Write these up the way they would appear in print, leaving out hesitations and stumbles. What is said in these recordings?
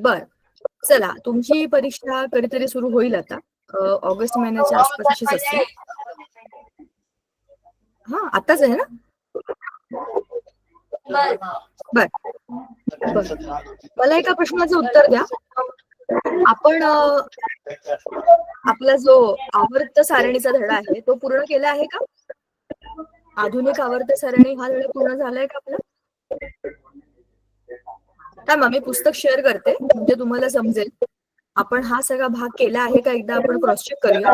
बर, चला तुमची परीक्षा कधीतरी सुरू होईल आता. ऑगस्ट महिन्याच्या आसपास अशीच असते. हा, आताच आहे ना? बर बर, मला एका प्रश्नाचं उत्तर द्या. आपण आपला जो आवर्त सारणीचा धडा आहे तो पूर्ण केला आहे का? आधुनिक आवर्त सारणी हा धडा पूर्ण झालाय का आपला? थांबा, मी पुस्तक शेअर करते म्हणजे तुम्हाला समजेल आपण हा सगळा भाग केला आहे का. एकदा आपण क्रॉस चेक करूया.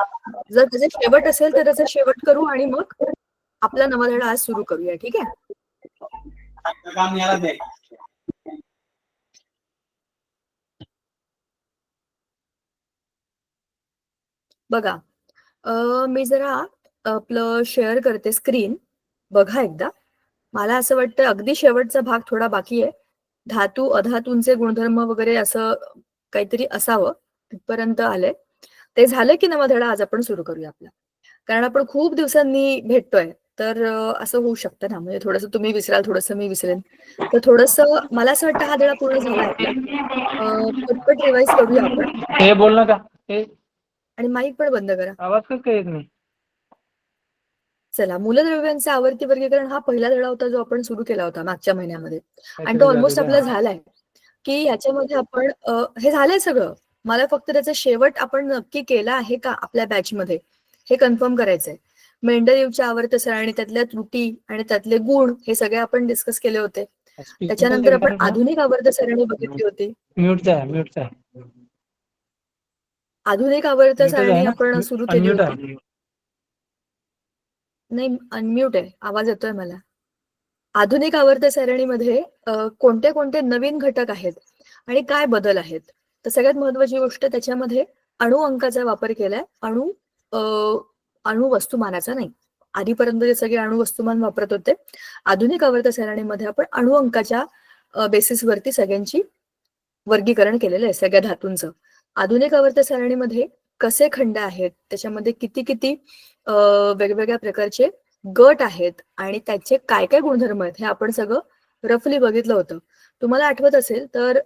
जर त्याचा शेवट असेल तर त्याचा शेवट करू आणि मग आपला नवा धडा आज सुरू करूया. ठीक आहे? बघा, मी जरा आपलं शेअर करते स्क्रीन. बघा एकदा. मला असं वाटतं अगदी शेवटचा भाग थोडा बाकी आहे. धातू अधातूंचे गुणधर्म वगैरे असं काहीतरी असावं, तिथपर्यंत आलंय. ते झालं की नवा धडा आज आपण सुरू करूया आपला. कारण आपण खूप दिवसांनी भेटतोय, तर असं होऊ शकतं ना, म्हणजे थोडंसं तुम्ही विसराल, थोडंसं मी विसरेन. तर थोडंसं मला असं वाटतं हा धडा पूर्ण झाला आपला. पटपट रिवाइज करूया आपण. हे बोल ना का हे, आणि माईक पण बंद करा. आवाज कसं काय येत नाही? चला, मूलद्रव्यांचे आवर्ती वर्गीकरण हा पहिला धडा होता जो आपण सुरू केला होता मागच्या महिन्यामध्ये, आणि तो ऑलमोस्ट आपला झालाय. की याच्यामध्ये आपण हे झालंय सगळं. मला फक्त त्याचा शेवट आपण नक्की केला आहे का आपल्या बॅचमध्ये हे कन्फर्म करायचंय. मेंडलीवच्या आवर्त सरणी, त्यातल्या त्रुटी आणि त्यातले गुण हे सगळे आपण डिस्कस केले होते. त्याच्यानंतर आपण आधुनिक आवर्त सरणी बघितली होती. म्यूटचा आहे. आधुनिक आवर्त सारणी आपण सुरू केली अनम्यूट होती. नाही, अनम्यूट आहे, आवाज येतोय मला. आधुनिक आवर्त सारणीमध्ये कोणते कोणते नवीन घटक आहेत आणि काय बदल आहेत. तर सगळ्यात महत्वाची गोष्ट त्याच्यामध्ये अणु अंकाचा वापर केलाय. अणु वस्तुमानाचा नाही. आधीपर्यंत जे सगळे अणु वस्तुमान वापरत होते, आधुनिक आवर्त सारणीमध्ये आपण अणु अंकाच्या बेसिसवरती सगळ्यांची वर्गीकरण केलेलं आहे, सगळ्या धातूंचं. आधुनिक आवर्त सारणीमध्ये कसे खंड आहेत, त्याच्यामध्ये किती किती वेगवेगळ्या प्रकारचे गट आहेत आणि त्याचे काय काय गुणधर्म आहेत हे आपण सगळं रफली बघितलं होतं. तुम्हाला आठवत असेल तर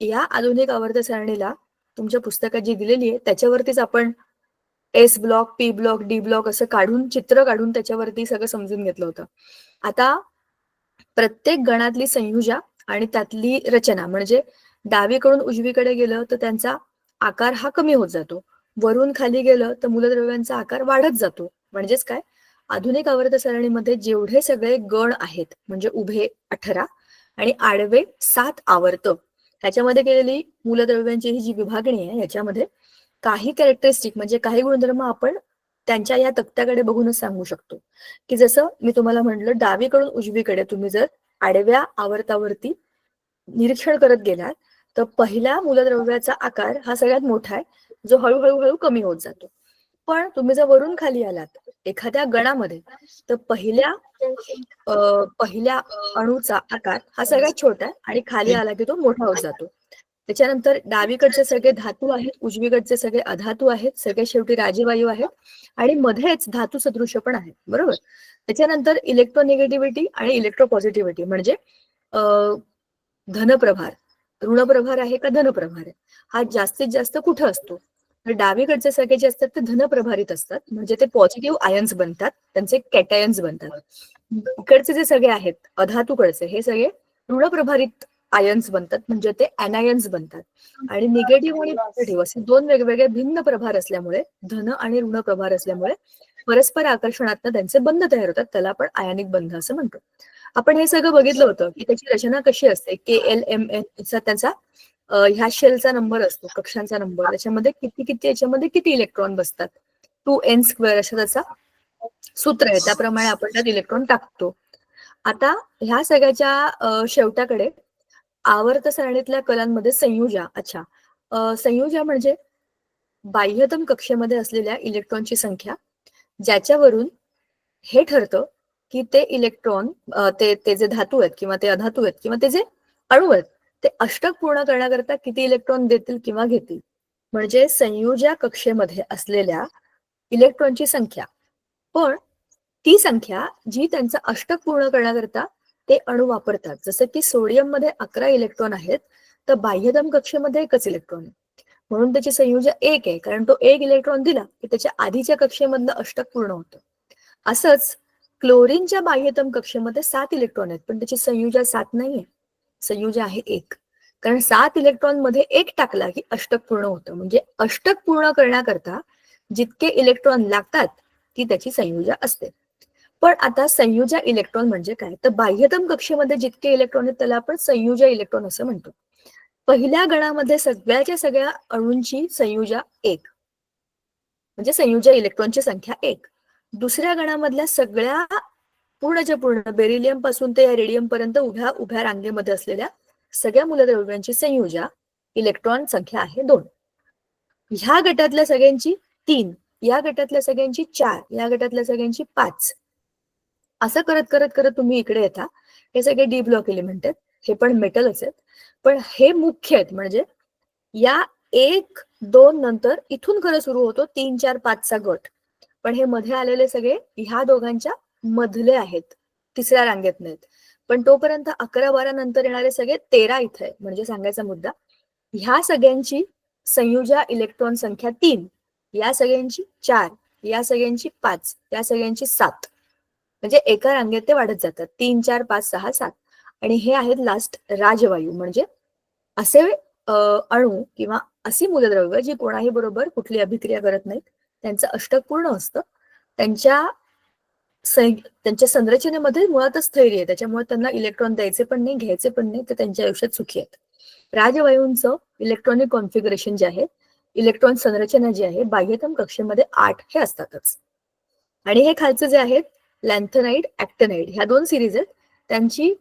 या आधुनिक आवर्त सारणीला तुमच्या पुस्तकात जी दिलेली आहे त्याच्यावरतीच आपण S block, P block, D block असं काढून, चित्र काढून त्याच्यावरती सगळं समजून घेतलं होतं. आता प्रत्येक गणातली संयुजा आणि त्यातली रचना, म्हणजे डावीकडून उजवीकडे गेलं तर त्यांचा आकार हा कमी होत जातो, वरून खाली गेलं तर मूलद्रव्यांचा आकार वाढत जातो. म्हणजेच काय, आधुनिक आवर्त सारणीमध्ये जेवढे सगळे गण आहेत, म्हणजे उभे 18 आणि आडवे 7 आवर्त, ह्याच्यामध्ये केलेली मूलद्रव्यांची ही जी विभागणी आहे, याच्यामध्ये काही कॅरेक्टरिस्टिक म्हणजे काही गुणधर्म आपण त्यांच्या या तक्त्याकडे बघूनच सांगू शकतो. की जसं मी तुम्हाला म्हटलं, डावीकडून उजवीकडे तुम्ही जर आडव्या आवर्तावरती निरीक्षण करत गेलात तर पहिल्या मूलद्रव्याचा आकार हा सगळ्यात मोठा आहे, जो हळूहळू कमी होत जातो. पण तुम्ही जर वरून खाली आलात एखाद्या गणामध्ये तर पहिल्या अणूचा आकार हा सगळ्यात छोटा आहे आणि खाली आला की तो मोठा होत जातो. त्याच्यानंतर डावीकडचे सगळे धातू आहेत, उजवीकडचे सगळे अधातू आहेत, सगळे शेवटी राजीवायू आहेत आणि मध्येच धातू सदृश्य पण आहेत. बरोबर. त्याच्यानंतर इलेक्ट्रोनिगेटिव्हिटी आणि इलेक्ट्रोपॉझिटिव्हिटी, म्हणजे धनप्रभार, ऋणप्रभार आहे का धनप्रभार आहे, हा जास्तीत जास्त कुठं असतो. तर डावीकडचे सगळे जे असतात ते धनप्रभारित असतात, म्हणजे ते पॉझिटिव्ह आयन्स बनतात, त्यांचे कॅटायन्स बनतात. इकडचे जे सगळे आहेत अधातूकडचे हे सगळे ऋणप्रभारित आयन्स बनतात, म्हणजे ते अनायन्स बनतात. आणि निगेटिव्ह आणि पॉझिटिव्ह असे दोन वेगवेगळे भिन्न प्रभार असल्यामुळे, धन आणि ऋण प्रभार असल्यामुळे परस्पर आकर्षणातनं त्यांचे बंध तयार होतात. त्याला आपण आयनिक बंध असं म्हणतो. आपण हे सगळं बघितलं होतं की त्याची रचना कशी असते. KLMN असा त्याचा ह्या शेलचा नंबर असतो, कक्षांचा नंबर. त्याच्यामध्ये किती याच्यामध्ये किती इलेक्ट्रॉन बसतात, 2n² असं त्याचा सूत्र आहे, त्याप्रमाणे आपण त्यात इलेक्ट्रॉन टाकतो. आता ह्या सगळ्याच्या शेवटाकडे आवर्त सारणीतल्या कलांमध्ये संयुजा. अच्छा, संयुजा म्हणजे बाह्यतम कक्षेमध्ये असलेल्या इलेक्ट्रॉनची संख्या, ज्याच्यावरून हे ठरतं की ते इलेक्ट्रॉन ते जे धातू आहेत किंवा ते अधातू आहेत किंवा ते जे अणू आहेत ते अष्टक पूर्ण करण्याकरता किती इलेक्ट्रॉन देतील किंवा घेतील. म्हणजे संयुजा कक्षेमध्ये असलेल्या इलेक्ट्रॉनची संख्या. पण ती संख्या जी त्यांचं अष्टक पूर्ण करण्याकरता ते अणू वापरतात, जसं की सोडियम मध्ये 11 इलेक्ट्रॉन आहेत तर बाह्यतम कक्षेमध्ये एकच इलेक्ट्रॉन आहे, म्हणून त्याची संयुजा 1 आहे, कारण तो एक इलेक्ट्रॉन दिला की त्याच्या आधीच्या कक्षेमधलं अष्टक पूर्ण होतं. असंच क्लोरीनच्या बाह्यतम कक्षेमध्ये 7 इलेक्ट्रॉन आहेत, पण त्याची संयुजा 7 नाहीये, संयुजा आहे 1. कारण 7 इलेक्ट्रॉन मध्ये 1 टाकला की अष्टक पूर्ण होतं. म्हणजे अष्टक पूर्ण करण्याकरता जितके इलेक्ट्रॉन लागतात ती त्याची संयुजा असते. पण आता संयुजा इलेक्ट्रॉन म्हणजे काय, तर बाह्यतम कक्षेमध्ये जितके इलेक्ट्रॉन आहेत त्याला आपण संयुजा इलेक्ट्रॉन असं म्हणतो. पहिल्या गणामध्ये सगळ्याच्या सगळ्या अणूंची संयुजा 1, म्हणजे संयुजा इलेक्ट्रॉनची संख्या 1. दुसऱ्या गणामधल्या सगळ्या पूर्णच्या पूर्ण बेरिलियम पासून ते रेडियम पर्यंत उभ्या उभ्या रांगेमध्ये असलेल्या सगळ्या मूलद्रव्यांची संयुजा इलेक्ट्रॉन संख्या आहे 2. ह्या गटातल्या सगळ्यांची 3, या गटातल्या सगळ्यांची 4, या गटातल्या सगळ्यांची 5. असं करत करत करत तुम्ही इकडे येता. हे सगळे डी ब्लॉक एलिमेंट आहेत, हे पण मेटलच आहेत, पण हे मुख्य आहेत. म्हणजे या 1, 2 नंतर इथून खरं सुरू होतो 3, 4, 5 चा गट. पण हे मध्ये आलेले सगळे ह्या दोघांच्या मधले आहेत, तिसऱ्या रांगेत नाहीत. पण तोपर्यंत 11, 12 नंतर येणारे सगळे 13 इथे आहे. म्हणजे सांगायचा मुद्दा, ह्या सगळ्यांची संयुजा इलेक्ट्रॉन संख्या 3, या सगळ्यांची 4, या सगळ्यांची 5, या सगळ्यांची 7. म्हणजे एका रांगेत ते वाढत जातात, 3, 4, 5, 6, 7. आणि हे आहेत लास्ट राजवायू. म्हणजे असे अणू किंवा अशी मूलद्रव्य जी कोणाही बरोबर कुठली अभिक्रिया करत नाहीत, त्यांचं अष्टक पूर्ण असतं, त्यांच्या संरचनेमध्ये मुळातच स्थैर्य आहे, त्याच्यामुळे त्यांना इलेक्ट्रॉन द्यायचे पण नाही, घ्यायचे पण नाही, ते त्यांच्या आयुष्यात सुखी आहेत. राजवायूंचं इलेक्ट्रॉनिक कॉन्फिगरेशन जे आहे, इलेक्ट्रॉन संरचना जी आहे, बाह्यतम कक्षेमध्ये 8 हे असतातच. आणि हे खालचे जे आहेत लॅन्थनाइड, ऍक्टिनाइड, ह्या 2 सिरीज आहेत, त्यांची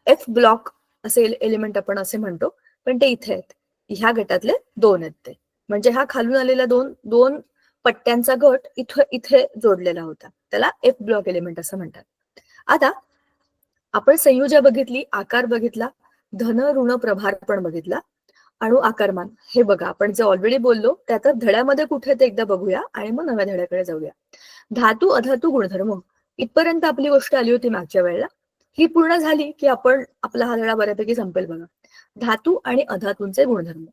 एफ ब्लॉक असे एलिमेंट आपण असे म्हणतो, पण ते इथे आहेत, ह्या गटातले 2 आहेत ते. म्हणजे हा खालून आलेला दोन पट्ट्यांचा गट इथे जोडलेला होता, त्याला एफ ब्लॉक एलिमेंट असं म्हणतात. आता आपण संयुजा बघितली, आकार बघितला, धन ऋण प्रभार पण बघितला, अणु आकारमान हे बघा आपण जे ऑलरेडी बोललो ते आता धड्यामध्ये कुठे ते एकदा बघूया आणि मग नव्या धड्याकडे जाऊया. धातू अधातू गुणधर्म इथपर्यंत आपली गोष्ट आली होती मागच्या वेळेला. ही पूर्ण झाली की आपण आपला हा धडा बऱ्यापैकी संपेल बघा. धातू आणि अधातूंचे गुणधर्म.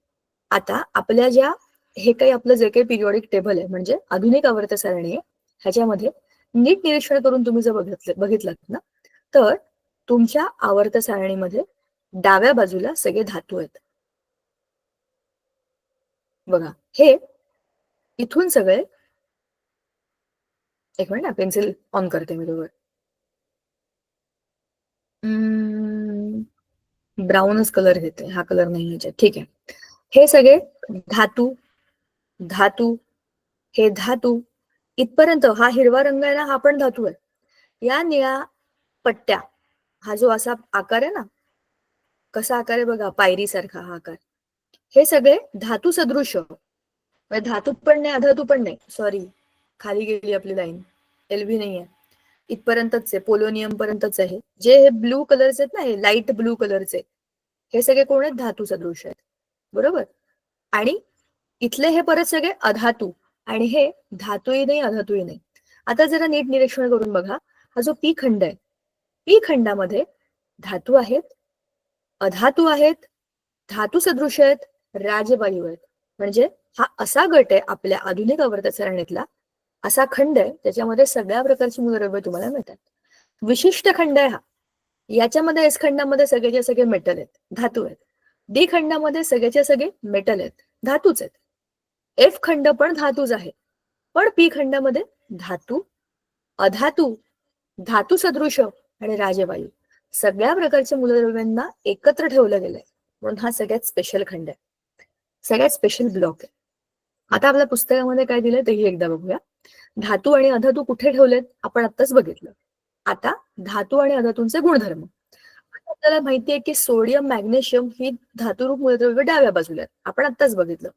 आता आपल्या ज्या हे काही आपलं जे काही पिरियॉडिक टेबल आहे म्हणजे आधुनिक आवर्त सारणी आहे, ह्याच्यामध्ये नीट निरीक्षण करून तुम्ही जर बघितलं ना, तर तुमच्या आवर्त सारणीमध्ये डाव्या बाजूला सगळे धातू आहेत बघा. हे इथून सगळे, एक मिनिट ना, पेन्सिल ऑन करते मी दोघं. ब्राऊनच कलर घेते, हा कलर नाही ह्याच्यात, ठीक आहे. हे सगळे धातू, धातू, हे धातू इथपर्यंत. हा हिरवा रंग आहे ना, हा पण धातू आहे. या निळ्या पट्ट्या, हा जो असा आकार आहे ना, कसा आकार आहे बघा, पायरी सारखा हा आकार, हे सगळे धातू सदृश. धातू पण नाही अधातू पण नाही, सॉरी खाली गेली आपली लाईन, एलव्ही नाही आहे, इथपर्यंतच आहे, पोलोनियम पर्यंतच आहे. जे हे ब्लू कलरचे आहेत ना, हे लाईट ब्लू कलरचे, हे सगळे कोण आहेत, धातू सदृश आहेत, बरोबर. आणि इथले हे परत सगळे अधातू, आणि हे धातूही नाही अधातूही नाही. आता जरा नीट निरीक्षण करून बघा, हा जो पी खंड आहे, पी खंडामध्ये धातू आहेत, अधातू आहेत, धातू सदृश आहेत, राजवायू आहेत. म्हणजे हा असा गट आहे आपल्या आधुनिक आवर्त सारणीतला, असा खंड आहे त्याच्यामध्ये सगळ्या प्रकारची मूलद्रव्य तुम्हाला मिळतात. विशिष्ट खंड आहे हा. याच्यामध्ये एस खंडामध्ये सगळेच्या सगळे मेटल आहेत, धातू आहेत. डी खंडामध्ये सगळेच्या सगळे मेटल आहेत, धातूच आहेत. एफ खंड पण धातूच आहे, पण पी खंडामध्ये धातू, अधातू, धातू सदृश आणि राजवायू सगळ्या प्रकारच्या मूलद्रव्यांना एकत्र ठेवलं गेलंय, म्हणून हा सगळ्यात स्पेशल खंड आहे, सगळ्यात स्पेशल ब्लॉक आहे. आता आपल्या पुस्तकामध्ये काय दिलंय तेही एकदा बघूया. धातू आणि अधातू कुठे ठेवलेत आपण आत्ताच बघितलं. आता धातू आणि अधातूंचे गुणधर्म. आपल्याला माहितीये की सोडियम, मॅग्नेशियम ही धातुरूप मूलद्रव्य डाव्या बाजूला आहेत. आपण आत्ताच बघितलं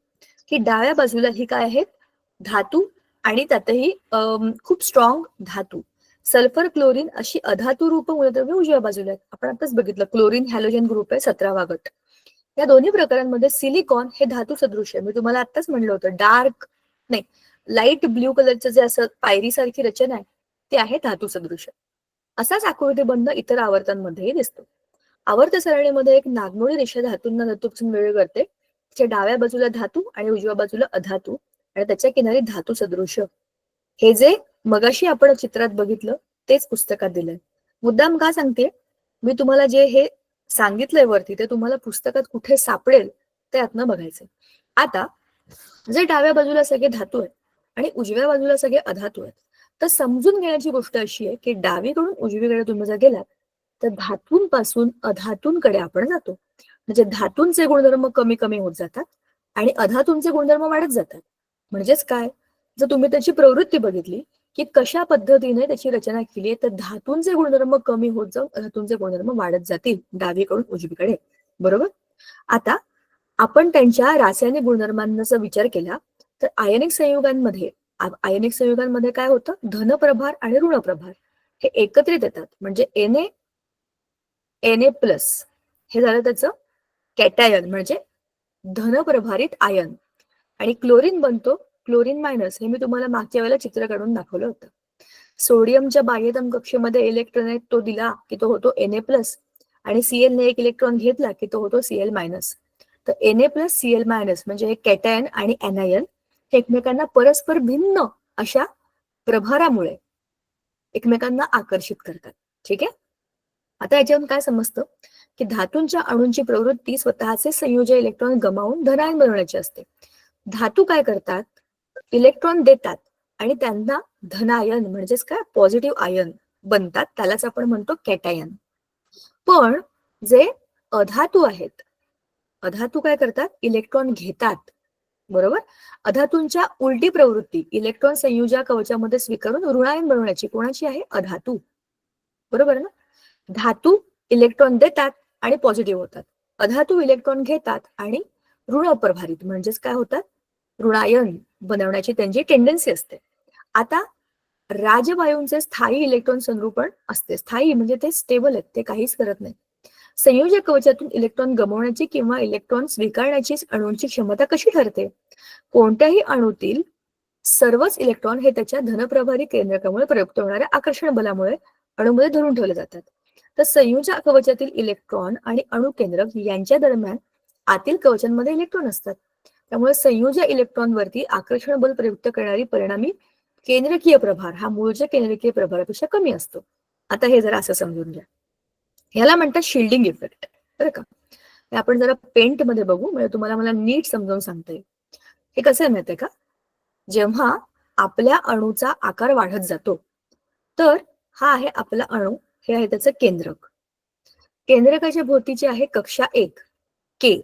की डाव्या बाजूला ही काय आहेत, धातू, आणि त्यातही खूप स्ट्रॉंग धातू. सल्फर, क्लोरीन अशी अधातू रूप मूलद्रव्य उजव्या बाजूला आहेत. आपण आत्ताच बघितलं, क्लोरीन हॅलोजन ग्रुप आहे 17वा गट. या दोन्ही प्रकारांमध्ये सिलिकॉन हे धातू सदृश आहे. मी तुम्हाला आत्ताच म्हणलं होतं, डार्क नाही, लाईट ब्ल्यू कलरचं जे असं पायरी सारखी रचना आहे ते आहे धातू सदृश. असाच आकृतीबंध इतर आवर्तांमध्येही दिसतो. आवर्त सारणीमध्ये एक नागमोडी रेषा धातूंना धातूपासून वेगळी करते. त्याच्या डाव्या बाजूला धातू आणि उजव्या बाजूला अधातू आणि त्याच्या किनारी धातू सदृश. हे जे मगाशी आपण चित्रात बघितलं तेच पुस्तकात दिलंय. मुद्दाम का सांगते, मी तुम्हाला जे हे सांगितलंय वरती ते तुम्हाला पुस्तकात कुठे सापडेल ते यातनं बघायचंय. आता जे डाव्या बाजूला सगळे धातू आहेत आणि उजव्या बाजूला सगळे अधातू आहेत, तर समजून घेण्याची गोष्ट अशी आहे की डावीकडून उजवीकडे तुम्ही जर गेलात तर धातूंपासून अधातूंकडे आपण जातो. म्हणजे धातूंचे गुणधर्म कमी कमी होत जातात आणि अधातूंचे गुणधर्म वाढत जातात. म्हणजेच काय, जर तुम्ही त्याची प्रवृत्ती बघितली की कशा पद्धतीने त्याची रचना केली आहे, तर धातूंचे गुणधर्म कमी होत जाऊन अधातूंचे गुणधर्म वाढत जातील डावीकडून उजवीकडे. बरोबर. आता आपण त्यांच्या रासायनिक गुणधर्मांचा विचार केला तर आयनिक संयुगांमध्ये काय होतं, धनप्रभार आणि ऋणप्रभार हे एकत्रित येतात. म्हणजे Na प्लस हे झालं त्याचं कॅटायन म्हणजे धनप्रभारित आयन, आणि क्लोरीन बनतो क्लोरीन मायनस. हे मी तुम्हाला मागच्या वेळेला चित्र काढून दाखवलं होतं. सोडियमच्या बाह्यतम कक्षेमध्ये इलेक्ट्रॉन आहे तो दिला की तो होतो Na प्लस, आणि Cl ने एक इलेक्ट्रॉन घेतला की तो होतो Cl मायनस. तर Na प्लस Cl मायनस म्हणजे हे कॅटायन आणि एनायन हे एकमेकांना परस्पर भिन्न अशा प्रभारामुळे एकमेकांना आकर्षित करतात. ठीक आहे. आता याच्यावरून काय समजतं की धातूंच्या अणूंची प्रवृत्ती स्वतःचे संयोजी इलेक्ट्रॉन गमावून धनायन बनवण्याची असते. धातू काय करतात, इलेक्ट्रॉन देतात आणि त्यांना धनायन म्हणजेच काय पॉझिटिव्ह आयन बनतात, त्यालाच आपण म्हणतो कॅटायन. पण जे अधातू आहेत, अधातू काय करतात, इलेक्ट्रॉन घेतात. बरोबर. अधातूंच्या उलटी प्रवृत्ती इलेक्ट्रॉन संयुजा कवचामध्ये स्वीकारून ऋणायन बनवण्याची कोणाची आहे, अधातू. बरोबर ना. धातू इलेक्ट्रॉन देतात आणि पॉझिटिव्ह होतात, अधातू इलेक्ट्रॉन घेतात आणि ऋण प्रभारित म्हणजेच काय होतात, ऋणायन बनवण्याची त्यांची टेंडन्सी असते. आता राजवायूंचे स्थायी इलेक्ट्रॉन संरूपण असते. स्थायी म्हणजे ते स्टेबल आहेत, ते काहीच करत नाही. संयोजक कवचातून इलेक्ट्रॉन गमावण्याची किंवा इलेक्ट्रॉन स्वीकारण्याची अणूंची क्षमता कशी ठरते, कोणत्याही अणूतील सर्वच इलेक्ट्रॉन हे त्याच्या धनप्रभारी केंद्रकामुळे प्रयुक्त होणाऱ्या आकर्षण बलामुळे अणूमध्ये धरून ठेवले जातात. तर संयोजक कवचातील इलेक्ट्रॉन आणि अणू केंद्रक यांच्या दरम्यान आतील कवचांमध्ये इलेक्ट्रॉन असतात. त्यामुळे संयोजक इलेक्ट्रॉनवरती आकर्षण बल प्रयुक्त करणारी परिणामी केंद्रकीय प्रभार हा मूळच्या केंद्रकीय प्रभारापेक्षा कमी असतो. आता हे जरा असं समजून घ्या. याला म्हणतात शिल्डिंग इफेक्ट. बरं का. हे आपण जरा पेंट मध्ये बघू, म्हणजे तुम्हाला मला नीट समजावून सांगता येईल. हे कसं आहे माहितीये का, जेव्हा आपल्या अणूचा आकार वाढत जातो तर हा आहे आपला अणू, हे आहे त्याचं केंद्रक. केंद्रकाच्या भोवतीची आहे कक्षा 1 के.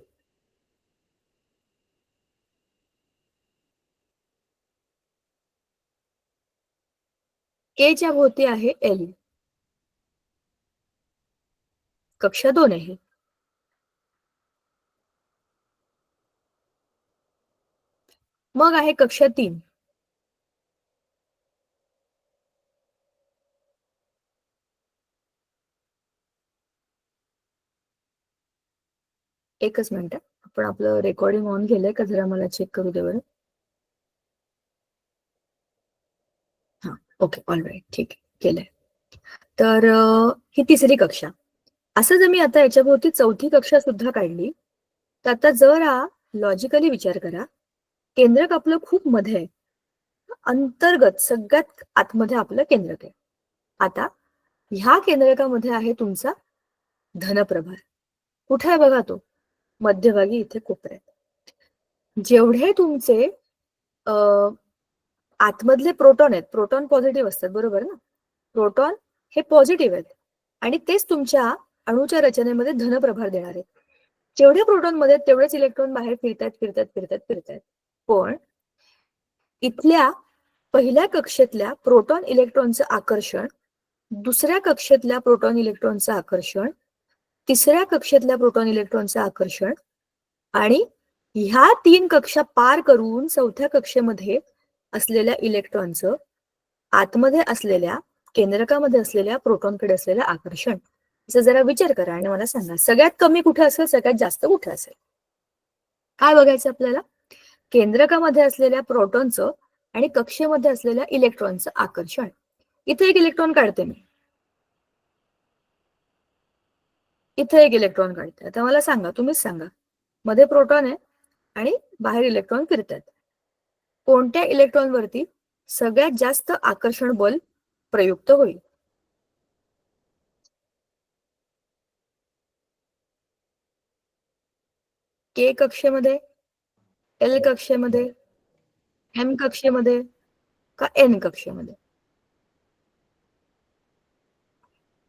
के च्या भोवती आहे एल. कक्षा 2 आहे. मग आहे कक्षा 3. एकच मिनिट, आपण आपलं रेकॉर्डिंग ऑन केलंय का जरा मला चेक करू दे बरं. हा, ओके, ऑल राईट, ठीक आहे, केलंय. तर ही तिसरी कक्षा. असं जर मी आता याच्या भोवती चौथी कक्षा सुद्धा काढली तर आता जरा लॉजिकली विचार करा. केंद्रक आपलं खूप मध्ये आहे, अंतर्गत सगळ्यात आतमध्ये आपलं केंद्रक आहे. आता ह्या केंद्रकामध्ये आहे तुमचा धनप्रभार. कुठे आहे बघा तो, मध्यभागी इथे कोपऱ्यात. जेवढे तुमचे आतमधले प्रोटॉन आहेत, प्रोटॉन पॉझिटिव्ह असतात, बरोबर ना. प्रोटॉन हे पॉझिटिव्ह आहेत आणि तेच तुमच्या अणूच्या रचनेमध्ये धनप्रभार देणार आहेत. जेवढे प्रोटॉन मध्ये तेवढेच इलेक्ट्रॉन बाहेर फिरतात फिरतात फिरतात फिरतात. पण इथल्या पहिल्या कक्षेतल्या प्रोटॉन इलेक्ट्रॉनचं आकर्षण, दुसऱ्या कक्षेतल्या प्रोटॉन इलेक्ट्रॉनचं आकर्षण, तिसऱ्या कक्षेतल्या प्रोटॉन इलेक्ट्रॉनचं आकर्षण आणि ह्या 3 कक्षा पार करून चौथ्या कक्षेमध्ये असलेल्या इलेक्ट्रॉनचं आतमध्ये असलेल्या केंद्रकामध्ये असलेल्या प्रोटॉनकडे असलेलं आकर्षण. असं जरा विचार करा आणि मला सांगा सगळ्यात कमी कुठे असेल, सगळ्यात जास्त कुठे असेल. काय बघायचं आपल्याला, केंद्रकामध्ये असलेल्या प्रोटॉनचं आणि कक्षेमध्ये असलेल्या इलेक्ट्रॉनचं आकर्षण. इथे एक इलेक्ट्रॉन काढते मी. इथे एक इलेक्ट्रॉन काढताय, तर मला सांगा, तुम्हीच सांगा, मध्ये प्रोटॉन आहे आणि बाहेर इलेक्ट्रॉन फिरतात. कोणत्या इलेक्ट्रॉनवरती सगळ्यात जास्त आकर्षण बल प्रयुक्त होईल? के कक्षेमध्ये, एल कक्षेमध्ये, एम कक्षेमध्ये का एन कक्षेमध्ये?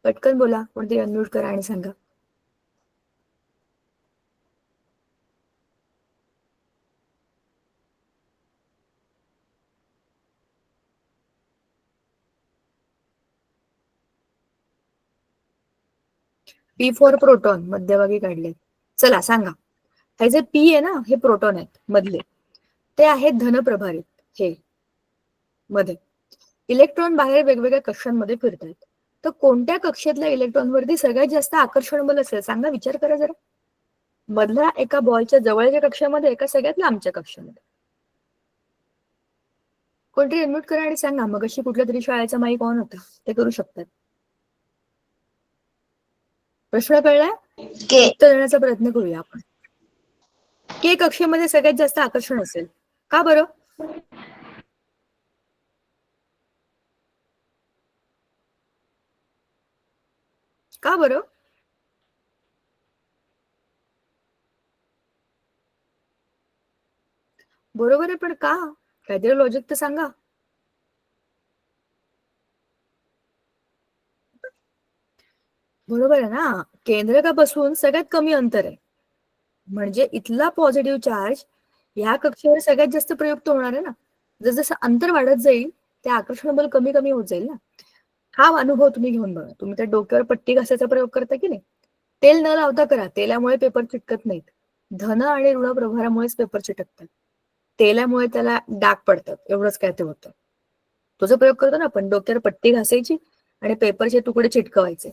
पटकन बोला, कोणते अनम्यूट करा आणि सांगा. पी फॉर प्रोटॉन मध्यभागी काढले. चला सांगा, हे जे पी आहे ना, हे प्रोटॉन आहेत मधले, ते आहेत धनप्रभारित. हे मध्ये इलेक्ट्रॉन बाहेर वेगवेगळ्या कक्षांमध्ये फिरतात, तर कोणत्या कक्षेतल्या इलेक्ट्रॉनवरती सगळ्यात जास्त आकर्षण बल असेल? सांगा, विचार करा जरा. मधल्या एका बॉलच्या जवळच्या कक्षामध्ये, एका सगळ्यात लांबच्या कक्षामध्ये. कोणतरी अनम्यूट करा आणि सांगा. मग अशी कुठल्या तरी शाळेचा माईक ऑन होता, ते करू शकतात. प्रश्न कळलाय? उत्तर देण्याचा प्रयत्न करूया आपण. के कक्षेमध्ये सगळ्यात जास्त आकर्षण असेल, का बरं? का बरं? बरोबर आहे, पण का? काहीतरी लॉजिक तर सांगा. बरोबर आहे ना, केंद्रकापासून सगळ्यात कमी अंतर आहे, म्हणजे इथला पॉझिटिव्ह चार्ज ह्या कक्षेवर सगळ्यात जास्त प्रयुक्त होणार आहे ना. जसं अंतर वाढत जाईल, ते आकर्षण बल कमी कमी होत जाईल ना. हा अनुभव तुम्ही घेऊन बघा. तुम्ही त्या डोक्यावर पट्टी घासायचा प्रयोग करता की नाही, तेल न लावता करा. तेलामुळे पेपर चिटकत नाहीत. धन आणि ऋण प्रभारामुळेच पेपर चिटकतात. तेलामुळे त्याला डाग पडतात, एवढंच काय ते होतं. तो जो प्रयोग करतो ना आपण, डोक्यावर पट्टी घासायची आणि पेपरचे तुकडे चिटकवायचे,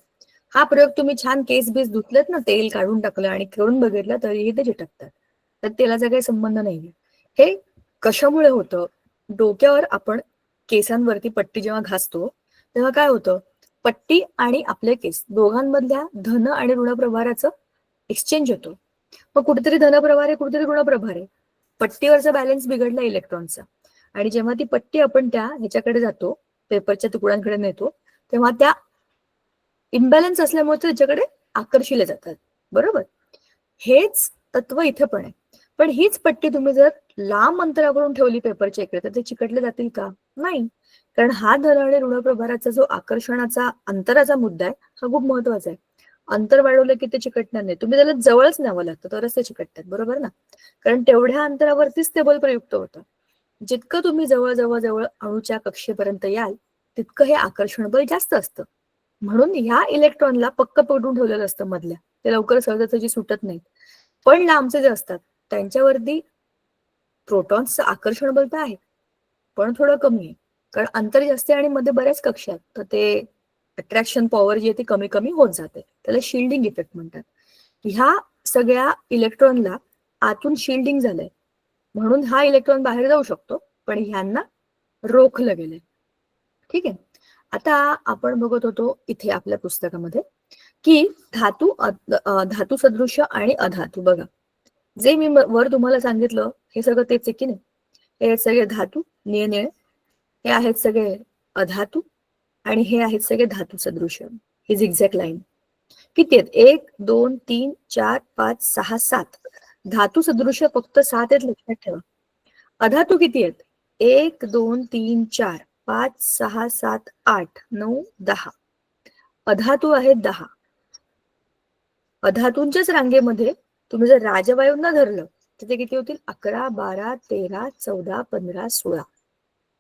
हा प्रयोग तुम्ही छान केस बेस धुतलेत ना, तेल काढून टाकलं आणि करून बघितलं, तरीही ते चिटकतात. तर तेलाचा काही संबंध नाहीये. हे कशामुळे होतं? डोक्यावर आपण केसांवरती पट्टी जेव्हा घासतो, तेव्हा काय होतं? पट्टी आणि आपले केस दोघांमधल्या धन आणि ऋण प्रभाराचं एक्सचेंज होतो. मग कुठेतरी धनप्रभार आहे, कुठेतरी ऋणप्रभार आहे. पट्टीवरचा बॅलन्स बिघडला इलेक्ट्रॉनचा, आणि जेव्हा ती पट्टी आपण त्या ह्याच्याकडे जातो, पेपरच्या तुकड्यांकडे नेतो, तेव्हा त्या इम्बॅलन्स असल्यामुळे ते त्याच्याकडे आकर्षिले जातात. बरोबर? हेच तत्व इथे पण आहे. पण हीच पट्टी तुम्ही जर लांब अंतरावरून ठेवली पेपरच्या इकडे, तर ते चिकटले जातील का? नाही. कारण हा धन आणि ऋण प्रभाराचा जो आकर्षणाचा अंतराचा मुद्दा आहे, हा खूप महत्वाचा आहे. अंतर वाढवलं की ते चिकटणार नाही. तुम्ही त्याला जवळच न्यावं लागतं, तरच ते चिकटतात. बरोबर ना? कारण तेवढ्या अंतरावरतीच ते बल प्रयुक्त होतं. जितकं तुम्ही जवळ जवळ जवळ अणूच्या कक्षेपर्यंत याल, तितकं हे आकर्षण बल जास्त असतं. म्हणून ह्या इलेक्ट्रॉनला पक्क पकडून ठेवलेलं असतं मधल्या, ते लवकर सहजासहजी सुटत नाहीत. पण लांबचे जे असतात त्यांच्यावरती प्रोटॉन्सचं आकर्षण बल तर आहे, पण थोडं कमी आहे. कारण अंतर जास्त आहे आणि मध्ये बऱ्याच कक्षा आहेत, तर ते अट्रॅक्शन पॉवर जी आहे ती कमी कमी होत जाते. त्याला शिल्डिंग इफेक्ट म्हणतात. ह्या सगळ्या इलेक्ट्रॉनला आतून शिल्डिंग झालंय, म्हणून हा इलेक्ट्रॉन बाहेर जाऊ शकतो, पण ह्यांना रोखलं गेलंय. ठीक आहे. आता आपण बघत होतो इथे आपल्या पुस्तकामध्ये की धातू सदृश आणि अधातू. बघा, जे मी वर तुम्हाला सांगितलं, हे सगळं तेच आहे की नाही? हे आहेत सगळे धातू निळे, हे आहेत सगळे अधातू, आणि हे आहेत सगळे धातू सदृश. ही झिगझॅग लाईन किती आहेत? 1 2 3 4 5 6 7. धातू सदृश फक्त 7 आहेत, लक्षात ठेवा. अधातू किती आहेत? 1 2 3 4 5 6 7 8 9 10. अधातू आहेत 10. अधातूंच्याच रांगेमध्ये तुम्ही जर राजवायूंना धरलं, तर ते किती होतील? 11 12 13 14 15 16.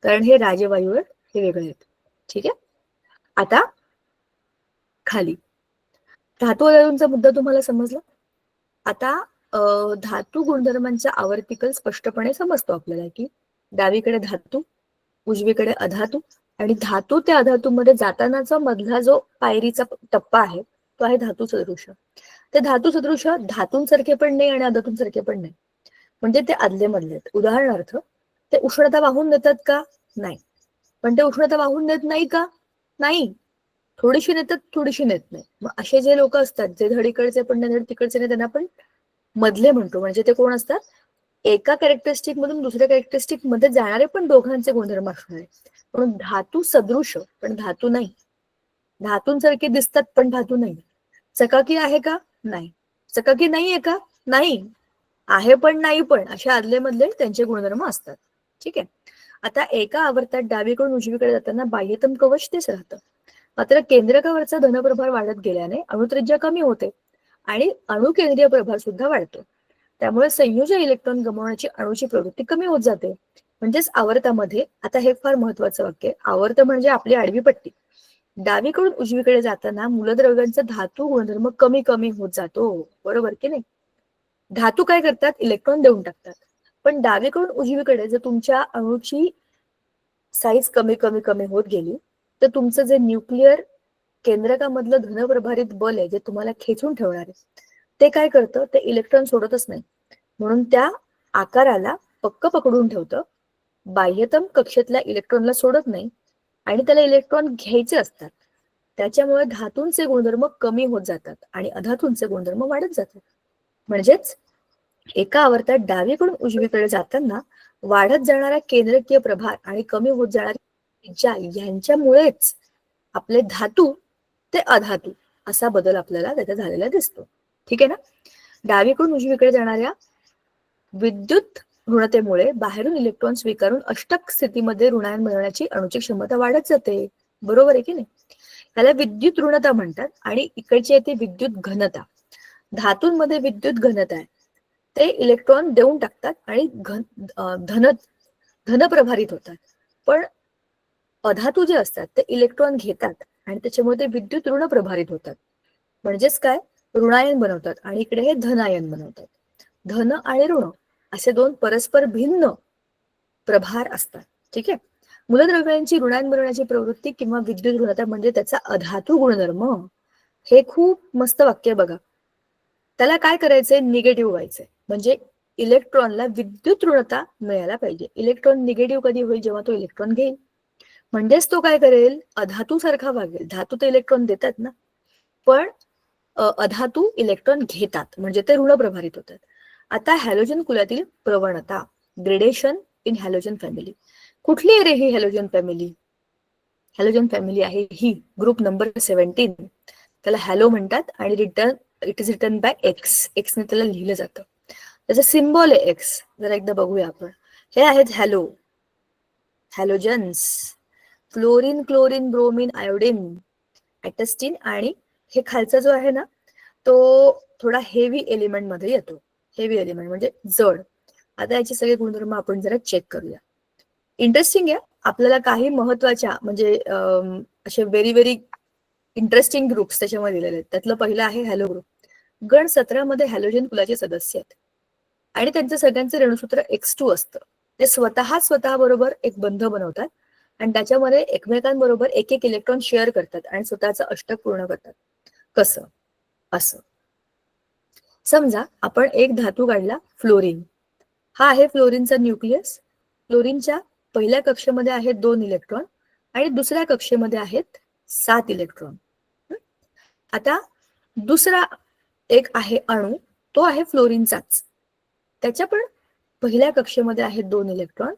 कारण हे राजवायू आहेत, हे वेगळे आहेत. ठीक आहे. आता खाली धातू अधातूंचा मुद्दा तुम्हाला समजला. आता धातू गुणधर्मांचा आवर्तिकल स्पष्टपणे समजतो आपल्याला, की डावीकडे धातू, उजवीकडे अधातू, आणि धातू त्या अधातूमध्ये जातानाचा मधला जो पायरीचा टप्पा आहे, तो आहे धातू सदृश. ते धातू सदृश धातूंसारखे पण नाही आणि अधातूंसारखे पण नाही, म्हणजे ते आदले मधले आहेत. उदाहरणार्थ, ते उष्णता वाहून नेतात का? नाही. पण ते उष्णता वाहून नेत नाही का? नाही. थोडीशी नेतात, थोडीशी नेत नाही. मग असे जे लोक असतात जे धड इकडचे पण नाही धड तिकडचे नाही, त्यांना आपण मधले म्हणतो. म्हणजे ते कोण असतात, एका कॅरेक्टरिस्टिक मधून दुसऱ्या कॅरेक्टरिस्टिक मध्ये जाणारे पण दोघांचे गुणधर्म असणारे. म्हणून धातू सदृश पण धातू नाही, धातूंसारखे दिसतात पण धातू नाही. चकाकी आहे का? नाही. चकाकी नाहीये का? नाही. आहे पण नाही पण, अशा आदले मधले त्यांचे गुणधर्म असतात. ठीक आहे. आता एका आवर्तात डावीकडून उजवीकडे जाताना बाह्यतम कवच तेच राहतं. मात्र केंद्रकावरचा धनप्रभार वाढत गेल्याने अणुत्रिज्या कमी होते आणि अणुकेंद्रीय प्रभार सुद्धा वाढतो. त्यामुळे संयोजक इलेक्ट्रॉन गमावण्याची अणूची प्रवृत्ती कमी होत जाते. म्हणजेच आवर्तामध्ये, आता हे फार महत्वाचं वाक्य, आवर्त म्हणजे आपली आडवी पट्टी. डावीकडून उजवीकडे जाताना मूलद्रव्यांचा धातू गुणधर्म कमी कमी होत जातो. बरोबर की नाही? धातू काय करतात? इलेक्ट्रॉन देऊन टाकतात. पण डावीकडून उजवीकडे जर तुमच्या अणूची साईज कमी कमी कमी होत गेली तर तुमचं जे न्यूक्लिअर केंद्रकामधलं धनप्रभारित बल आहे, जे तुम्हाला खेचून ठेवणार आहे, ते काय करतं? ते इलेक्ट्रॉन सोडतच नाही. म्हणून त्या आकाराला पक्क पकडून ठेवतं. बाह्यतम कक्षेतल्या इलेक्ट्रॉनला सोडत नाही आणि त्याला इलेक्ट्रॉन घ्यायचे असतात. त्याच्यामुळे धातूंचे गुणधर्म कमी होत जातात आणि अधातूंचे गुणधर्म वाढत जातात. म्हणजेच एका आवर्तात डावीकडून उजवीकडे जाताना वाढत जाणारा केंद्रकीय प्रभार आणि कमी होत जाणारी ऊर्जा यांच्यामुळेच आपले धातू ते अधातू असा बदल आपल्याला त्याचा झालेला दिसतो. ठीक आहे ना? डावीकडून उजवीकडे जाणाऱ्या विद्युत ऋणतेमुळे बाहेरून इलेक्ट्रॉन स्वीकारून अष्टक स्थितीमध्ये ऋणायन बनवण्याची अणूची क्षमता वाढत जाते. बरोबर आहे की नाही? त्याला विद्युत ऋणता म्हणतात. आणि इकडची येते विद्युत घनता. धातूंमध्ये विद्युत घनता आहे, ते इलेक्ट्रॉन देऊन टाकतात आणि धनप्रभारित होतात. पण अधातू जे असतात ते इलेक्ट्रॉन घेतात आणि त्याच्यामुळे ते विद्युत ऋण प्रभारित होतात. म्हणजेच काय? ऋणायन बनवतात आणि इकडे हे धनायन बनवतात. धन आणि ऋण असे दोन परस्पर भिन्न प्रभार असतात. ठीक आहे. मूलद्रव्यांची ऋणायन बनवण्याची प्रवृत्ती किंवा विद्युत ऋणता म्हणजे त्याचा अधातू गुणधर्म. हे खूप मस्त वाक्य आहे बघा. त्याला काय करायचंय? निगेटिव्ह व्हायचंय. म्हणजे इलेक्ट्रॉनला विद्युत ऋणता मिळायला पाहिजे. इलेक्ट्रॉन निगेटिव्ह कधी होईल? जेव्हा तो इलेक्ट्रॉन घेईल. म्हणजेच तो काय करेल? अधातू सारखा वागेल. धातू तर इलेक्ट्रॉन देतात ना, पण अधातू इलेक्ट्रॉन घेतात, म्हणजे ते ऋण प्रभारित होतात. आता हॅलोजन कुलातील प्रवणता, ग्रेडेशन इन हॅलोजन फॅमिली. कुठली आहे रे ही हॅलोजन फॅमिली? हॅलोजन फॅमिली आहे ही ग्रुप नंबर 17. त्याला हॅलो म्हणतात आणि it is written by X. एक्सने त्याला लिहिलं जातं. त्याचं सिम्बॉल आहे एक्स. जरा एकदा बघूया आपण. हे आहेत halo, halogens, fluorine, chlorine, bromine, iodine, astatine. आणि हे खालचा जो आहे ना, तो थोडा हेवी एलिमेंट मध्ये येतो. हेवी एलिमेंट म्हणजे जड. आता याचे सगळे गुणधर्म आपण जरा चेक करूया. इंटरेस्टिंग आहे. आपल्याला काही महत्वाच्या म्हणजे असे व्हेरी व्हेरी इंटरेस्टिंग ग्रुप्स त्याच्यामध्ये दिलेले आहेत. त्यातलं पहिलं आहे हॅलो ग्रुप. गण 17 मध्ये हॅलोजन कुलाचे सदस्य आहेत आणि त्यांचं सगळ्यांचं रेणुसूत्र X2 असतं. ते स्वतः बरोबर एक बंध बनवतात आणि त्याच्यामध्ये एकमेकांबरोबर एक एक इलेक्ट्रॉन शेअर करतात आणि स्वतःचं अष्टक पूर्ण करतात. कसं? असं समजा आपण एक धातू काढला, फ्लोरीन. हा आहे फ्लोरीनचा न्यूक्लियस. फ्लोरीनच्या पहिल्या कक्षेमध्ये आहेत 2 इलेक्ट्रॉन आणि दुसऱ्या कक्षेमध्ये आहेत 7 इलेक्ट्रॉन. आता दुसरा एक आहे अणू, तो आहे फ्लोरीनचाच. त्याच्या पण पहिल्या कक्षेमध्ये आहेत 2 इलेक्ट्रॉन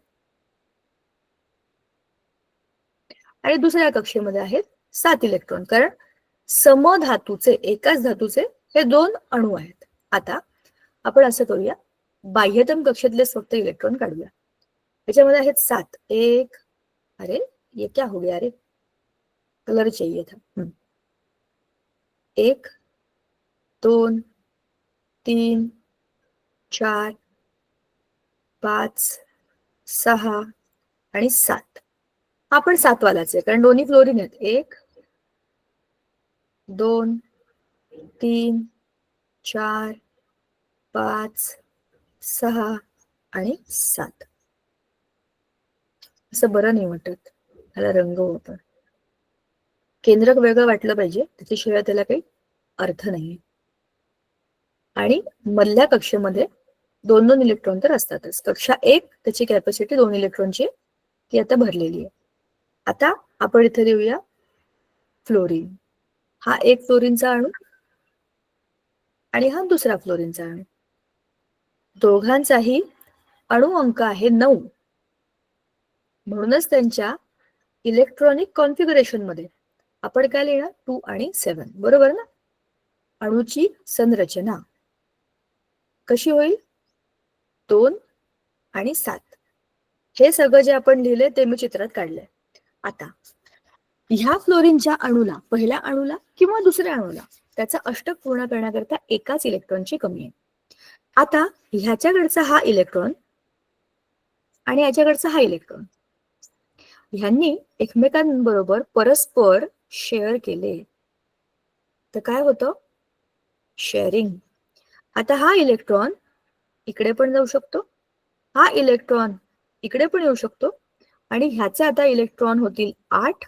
आणि दुसऱ्या कक्षेमध्ये आहेत 7 इलेक्ट्रॉन. कारण समधातूचे, एकाच धातूचे हे 2 अणू आहेत. आता आपण असं करूया, बाह्यतम कक्षेतलेच फक्त इलेक्ट्रॉन काढूया. त्याच्यामध्ये आहेत 7. एक, अरे ये क्या हो गया रे, कलर चाहिए था. 1 2 3 4 5 6 आणि 7. आपण 7 वालाच आहे कारण दोन्ही फ्लोरीन आहेत. 1 2 3 4 5 6 आणि 7. असं बरं नाही वाटत. त्याला रंग होता. केंद्रक वेगळं वाटलं पाहिजे, त्याच्याशिवाय त्याला काही अर्थ नाही. आणि मधल्या कक्षेमध्ये 2-2 इलेक्ट्रॉन तर असतातच. कक्षा 1 त्याची कॅपॅसिटी 2 इलेक्ट्रॉनची, ती आता भरलेली आहे. आता आपण इथे देऊया फ्लोरीन. हा एक फ्लोरीनचा अणू आणि हा दुसरा फ्लोरीनचा अणू. दोघांचाही अणु अंक आहे 9. म्हणूनच त्यांच्या इलेक्ट्रॉनिक कॉन्फिगरेशन मध्ये आपण काय लिहिणार 2 आणि 7. बरोबर ना. अणूची संरचना कशी होईल 2 आणि 7. हे सगळं जे आपण लिहिले ते मी चित्रात काढलंय. आता ह्या फ्लोरीनच्या अणूला, पहिल्या अणूला किंवा दुसऱ्या अणूला त्याचा अष्टक पूर्ण करण्याकरता एकाच इलेक्ट्रॉनची कमी आहे. आता ह्याच्याकडचा हा इलेक्ट्रॉन आणि याच्याकडचा हा इलेक्ट्रॉन ह्यांनी एकमेकांबरोबर परस्पर शेअर केले तर काय होतं शेअरिंग. आता हा इलेक्ट्रॉन इकडे पण जाऊ शकतो, हा इलेक्ट्रॉन इकडे पण येऊ शकतो आणि ह्याचे आता इलेक्ट्रॉन होतील 8,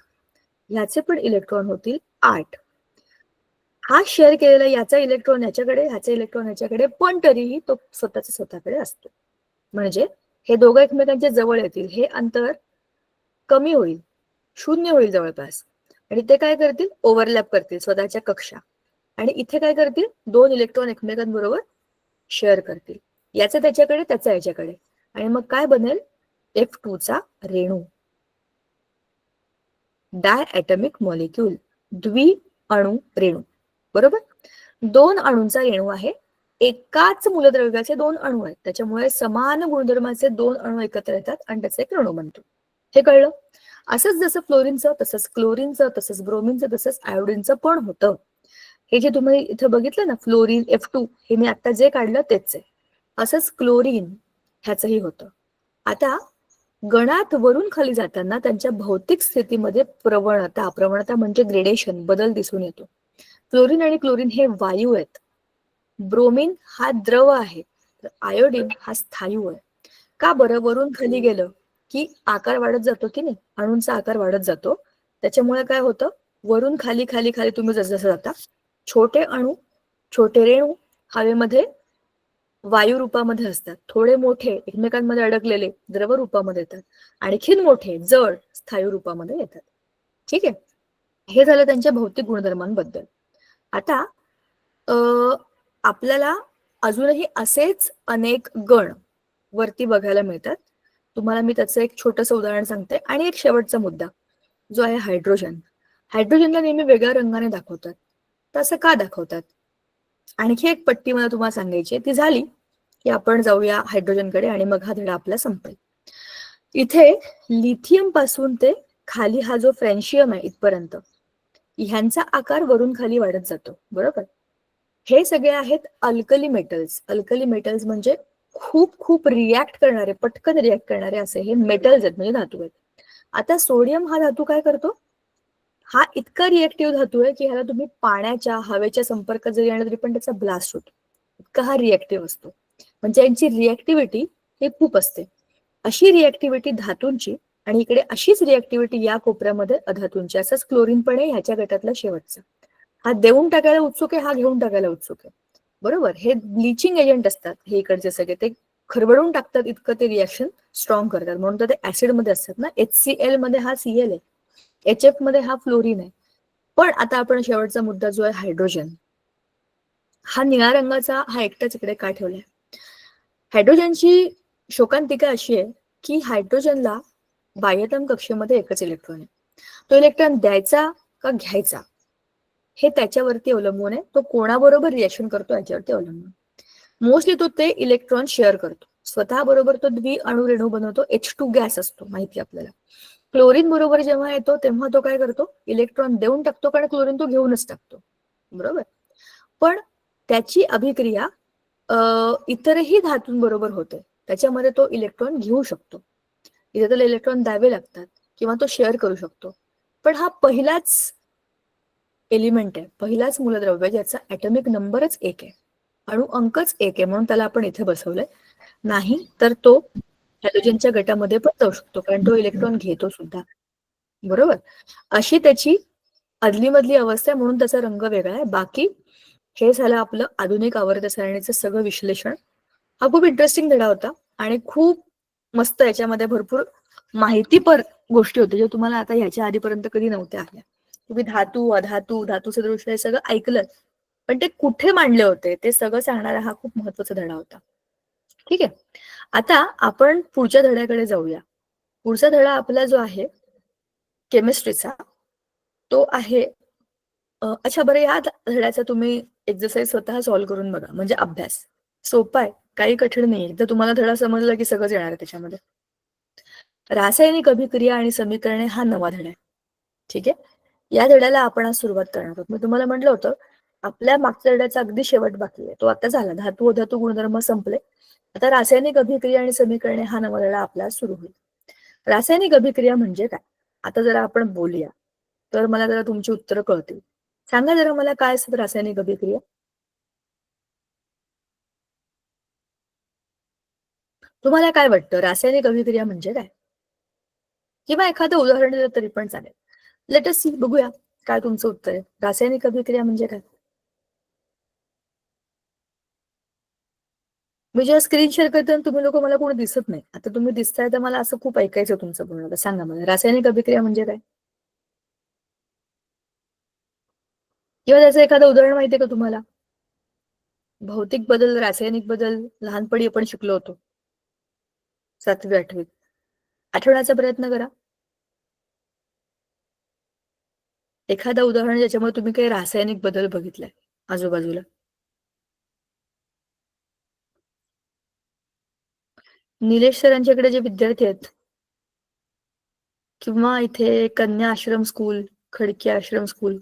ह्याचे पण इलेक्ट्रॉन होतील 8. हा शेअर केलेला याचा इलेक्ट्रॉन याच्याकडे, ह्याचा इलेक्ट्रॉन याच्याकडे, पण तरीही तो स्वतःकडे असतो. म्हणजे हे दोघं एकमेकांच्या जवळ येतील, हे अंतर कमी होईल, 0 होईल जवळपास. आणि ते काय करतील ओव्हरलॅप करतील स्वतःच्या कक्षा आणि इथे काय करतील 2 इलेक्ट्रॉन एकमेकांबरोबर शेअर करतील, याचं त्याच्याकडे त्याचा याच्याकडे. आणि मग काय बनेल F2 चा रेणू, डायॲटॉमिक मॉलिक्यूल, द्विअणू रेणू. बरोबर. 2 अणूंचा रेणू आहे, एकाच मूलद्रव्याचे 2 अणू आहेत, त्याच्यामुळे समान गुणधर्माचे 2 अणू एकत्र येतात आणि त्याचे एक रेणू बनतो. हे कळलं. असंच जसं फ्लोरीनचं तसंच क्लोरीनचं तसंच ब्रोमीनचं तसंच आयोडीनचं पण होतं. हे जे तुम्ही इथे बघितलं ना फ्लोरीन F2, हे मी आता जे काढलं तेच आहे. असंच क्लोरीन ह्याचंही होतं. आता गणात वरून खाली जाताना त्यांच्या भौतिक स्थितीमध्ये प्रवणता म्हणजे ग्रेडेशन, बदल दिसून येतो. फ्लोरीन आणि क्लोरीन हे वायू आहेत, ब्रोमीन हा द्रव आहे, तर आयोडीन हा स्थायू आहे. का बरं, वरून खाली गेलं की आकार वाढत जातो की नाही, अणूंचा आकार वाढत जातो. त्याच्यामुळे काय होतं वरून खाली खाली खाली तुम्ही जसं जाता छोटे अणू छोटे रेणू हवेमध्ये वायू रूपामध्ये असतात, थोडे मोठे एकमेकांमध्ये अडकलेले द्रव रूपामध्ये येतात, आणखीन मोठे जड स्थायू रूपामध्ये येतात. ठीक आहे. हे झालं त्यांच्या भौतिक गुणधर्मांबद्दल. आता आपल्याला अजूनही असेच अनेक गण वरती बघायला मिळतात. तुम्हाला मी त्याचं एक छोटंसं उदाहरण सांगते. आणि एक शेवटचा मुद्दा जो आहे हायड्रोजन. हायड्रोजनला नेहमी वेगळ्या रंगाने दाखवतात, तर असं का दाखवतात. आणखी एक पट्टी मला तुम्हाला सांगायची, ती झाली की आपण जाऊया हायड्रोजनकडे आणि मग हा धडा आपला संपेल. इथे लिथियम पासून ते खाली हा जो फ्रॅन्शियम आहे इथपर्यंत, ह्यांचा आकार वरून खाली वाढत जातो. बरोबर. हे सगळे आहेत अल्कली मेटल्स. अल्कली मेटल्स म्हणजे खूप खूप रिॲक्ट करणारे, पटकन रिॲक्ट करणारे असे हे मेटल्स आहेत, म्हणजे धातू आहेत. आता सोडियम हा धातू काय करतो, हा इतका रिएक्टिव्ह धातू आहे की ह्याला तुम्ही पाण्याच्या हवेच्या संपर्कात जरी आणलं तरी पण त्याचा ब्लास्ट होतो, इतका हा रिएक्टिव्ह असतो. म्हणजे यांची रिएक्टिव्हिटी हे खूप असते. अशी रिएक्टिव्हिटी धातूंची आणि इकडे अशीच रिएक्टिव्हिटी या कोपऱ्यामध्ये अधातूंची. असंच क्लोरीन पण आहे ह्याच्या गटातला शेवटचा. हा देऊन टाकायला उत्सुक आहे, हा घेऊन टाकायला उत्सुक आहे. बरोबर. हे ब्लिचिंग एजंट असतात, हे इकडचे सगळे ते खरबडून टाकतात, इतकं ते रिॲक्शन स्ट्रॉंग करतात. म्हणून तर ते ऍसिड मध्ये असतात ना. HCl मध्ये हा Cl आहे, HF मध्ये हा फ्लोरीन आहे. पण आता आपण शेवटचा मुद्दा जो आहे हायड्रोजन, हा निळ्या रंगाचा हा एकटाच इकडे का ठेवलाय. हायड्रोजनची शोकांतिका अशी आहे की हायड्रोजनला बाह्यतम कक्षेमध्ये एकच इलेक्ट्रॉन आहे. तो इलेक्ट्रॉन द्यायचा का घ्यायचा हे त्याच्यावरती अवलंबून आहे, तो कोणाबरोबर रिएक्शन करतो याच्यावरती अवलंबून. मोस्टली तो ते इलेक्ट्रॉन शेअर करतो स्वतः बरोबर, तो द्विअणू रेणू बनवतो, H2 गॅस असतो माहिती आपल्याला. क्लोरीन बरोबर जेव्हा येतो तेव्हा तो काय करतो, इलेक्ट्रॉन देऊन टाकतो, कारण क्लोरीन तो घेऊनच टाकतो. बरोबर. पण त्याची अभिक्रिया इतरही धातूंबरोबर होते, त्याच्यामध्ये तो इलेक्ट्रॉन घेऊ शकतो. इथे त्याला इलेक्ट्रॉन द्यावे लागतात किंवा तो शेअर करू शकतो. पण हा पहिलाच एलिमेंट आहे, पहिलाच मूलद्रव्य ज्याचा ऍटॉमिक नंबरच 1 आहे, अणु अंकच 1 आहे, म्हणून त्याला आपण इथे बसवलंय. नाही तर तो हॅलोजनच्या गटामध्ये पण जाऊ शकतो, कारण तो इलेक्ट्रॉन घेतो सुद्धा. बरोबर. अशी त्याची अदलीमधली अवस्था आहे, म्हणून त्याचा रंग वेगळा आहे. बाकी हे झालं आपलं आधुनिक आवर्त सारणीचं सगळं विश्लेषण. हा खूप इंटरेस्टिंग धडा होता आणि खूप मस्त, याच्यामध्ये भरपूर माहितीपर गोष्टी होत्या ज्या तुम्हाला आता ह्याच्या आधीपर्यंत कधी नव्हत्या आल्या. तुम्ही धातू, अधातू, धातू सदृश हे सगळं ऐकलं, पण ते कुठे मांडले होते ते सगळं सांगणारा हा खूप महत्वाचा धडा होता. ठीक आहे. आता आपण पुढच्या धड्याकडे जाऊया. पुढचा धडा आपला जो आहे केमिस्ट्रीचा, तो आहे अच्छा बरं, या धड्याचा तुम्ही एक्सरसाइज स्वतः सॉल्व्ह करून बघा, म्हणजे अभ्यास. सोपा आहे, काही कठीण नाही. एकदा तुम्हाला धडा समजला की सगळंच येणार आहे त्याच्यामध्ये. रासायनिक अभिक्रिया आणि समीकरणे हा नवा धडा आहे. ठीक आहे. या धड्याला आपण आज सुरुवात करणार आहोत. मी तुम्हाला म्हटलं होतं आपल्या मागच्या धड्याचा अगदी शेवट बाकी आहे, तो आता झाला. धातू अधातू गुणधर्म संपले. आता रासायनिक अभिक्रिया आणि समीकरणे हा नवा धडा आपला सुरू होईल. रासायनिक अभिक्रिया म्हणजे काय, आता जरा आपण बोलूया, तर मला जरा तुमची उत्तरं कळतील. सांगा जरा मला, काय असतं रासायनिक अभिक्रिया? तुम्हाला काय वाटतं रासायनिक अभिक्रिया म्हणजे काय? किंवा एखादं उदाहरण दिलं तरी पण चालेल. लेट अस सी, बघूया काय तुमचं उत्तर आहे. रासायनिक अभिक्रिया म्हणजे काय? मी जेव्हा स्क्रीन शेअर करते तुम्ही लोक मला कोणी दिसत नाही. आता तुम्ही दिसताय तर मला असं खूप ऐकायचं तुमचं बोलणं. सांगा मला रासायनिक अभिक्रिया म्हणजे काय? किंवा त्याचं एखादं उदाहरण माहितीये का तुम्हाला? भौतिक बदल, रासायनिक बदल लहानपणी आपण शिकलो होतो 7वी-8वीत. आठवण्याचा प्रयत्न करा. एखादं उदाहरण ज्याच्यामुळे तुम्ही काही रासायनिक बदल बघितलाय आजूबाजूला. निलेश सरांच्याकडे जे विद्यार्थी आहेत, किंवा इथे कन्या आश्रम स्कूल, खडकी आश्रम स्कूल,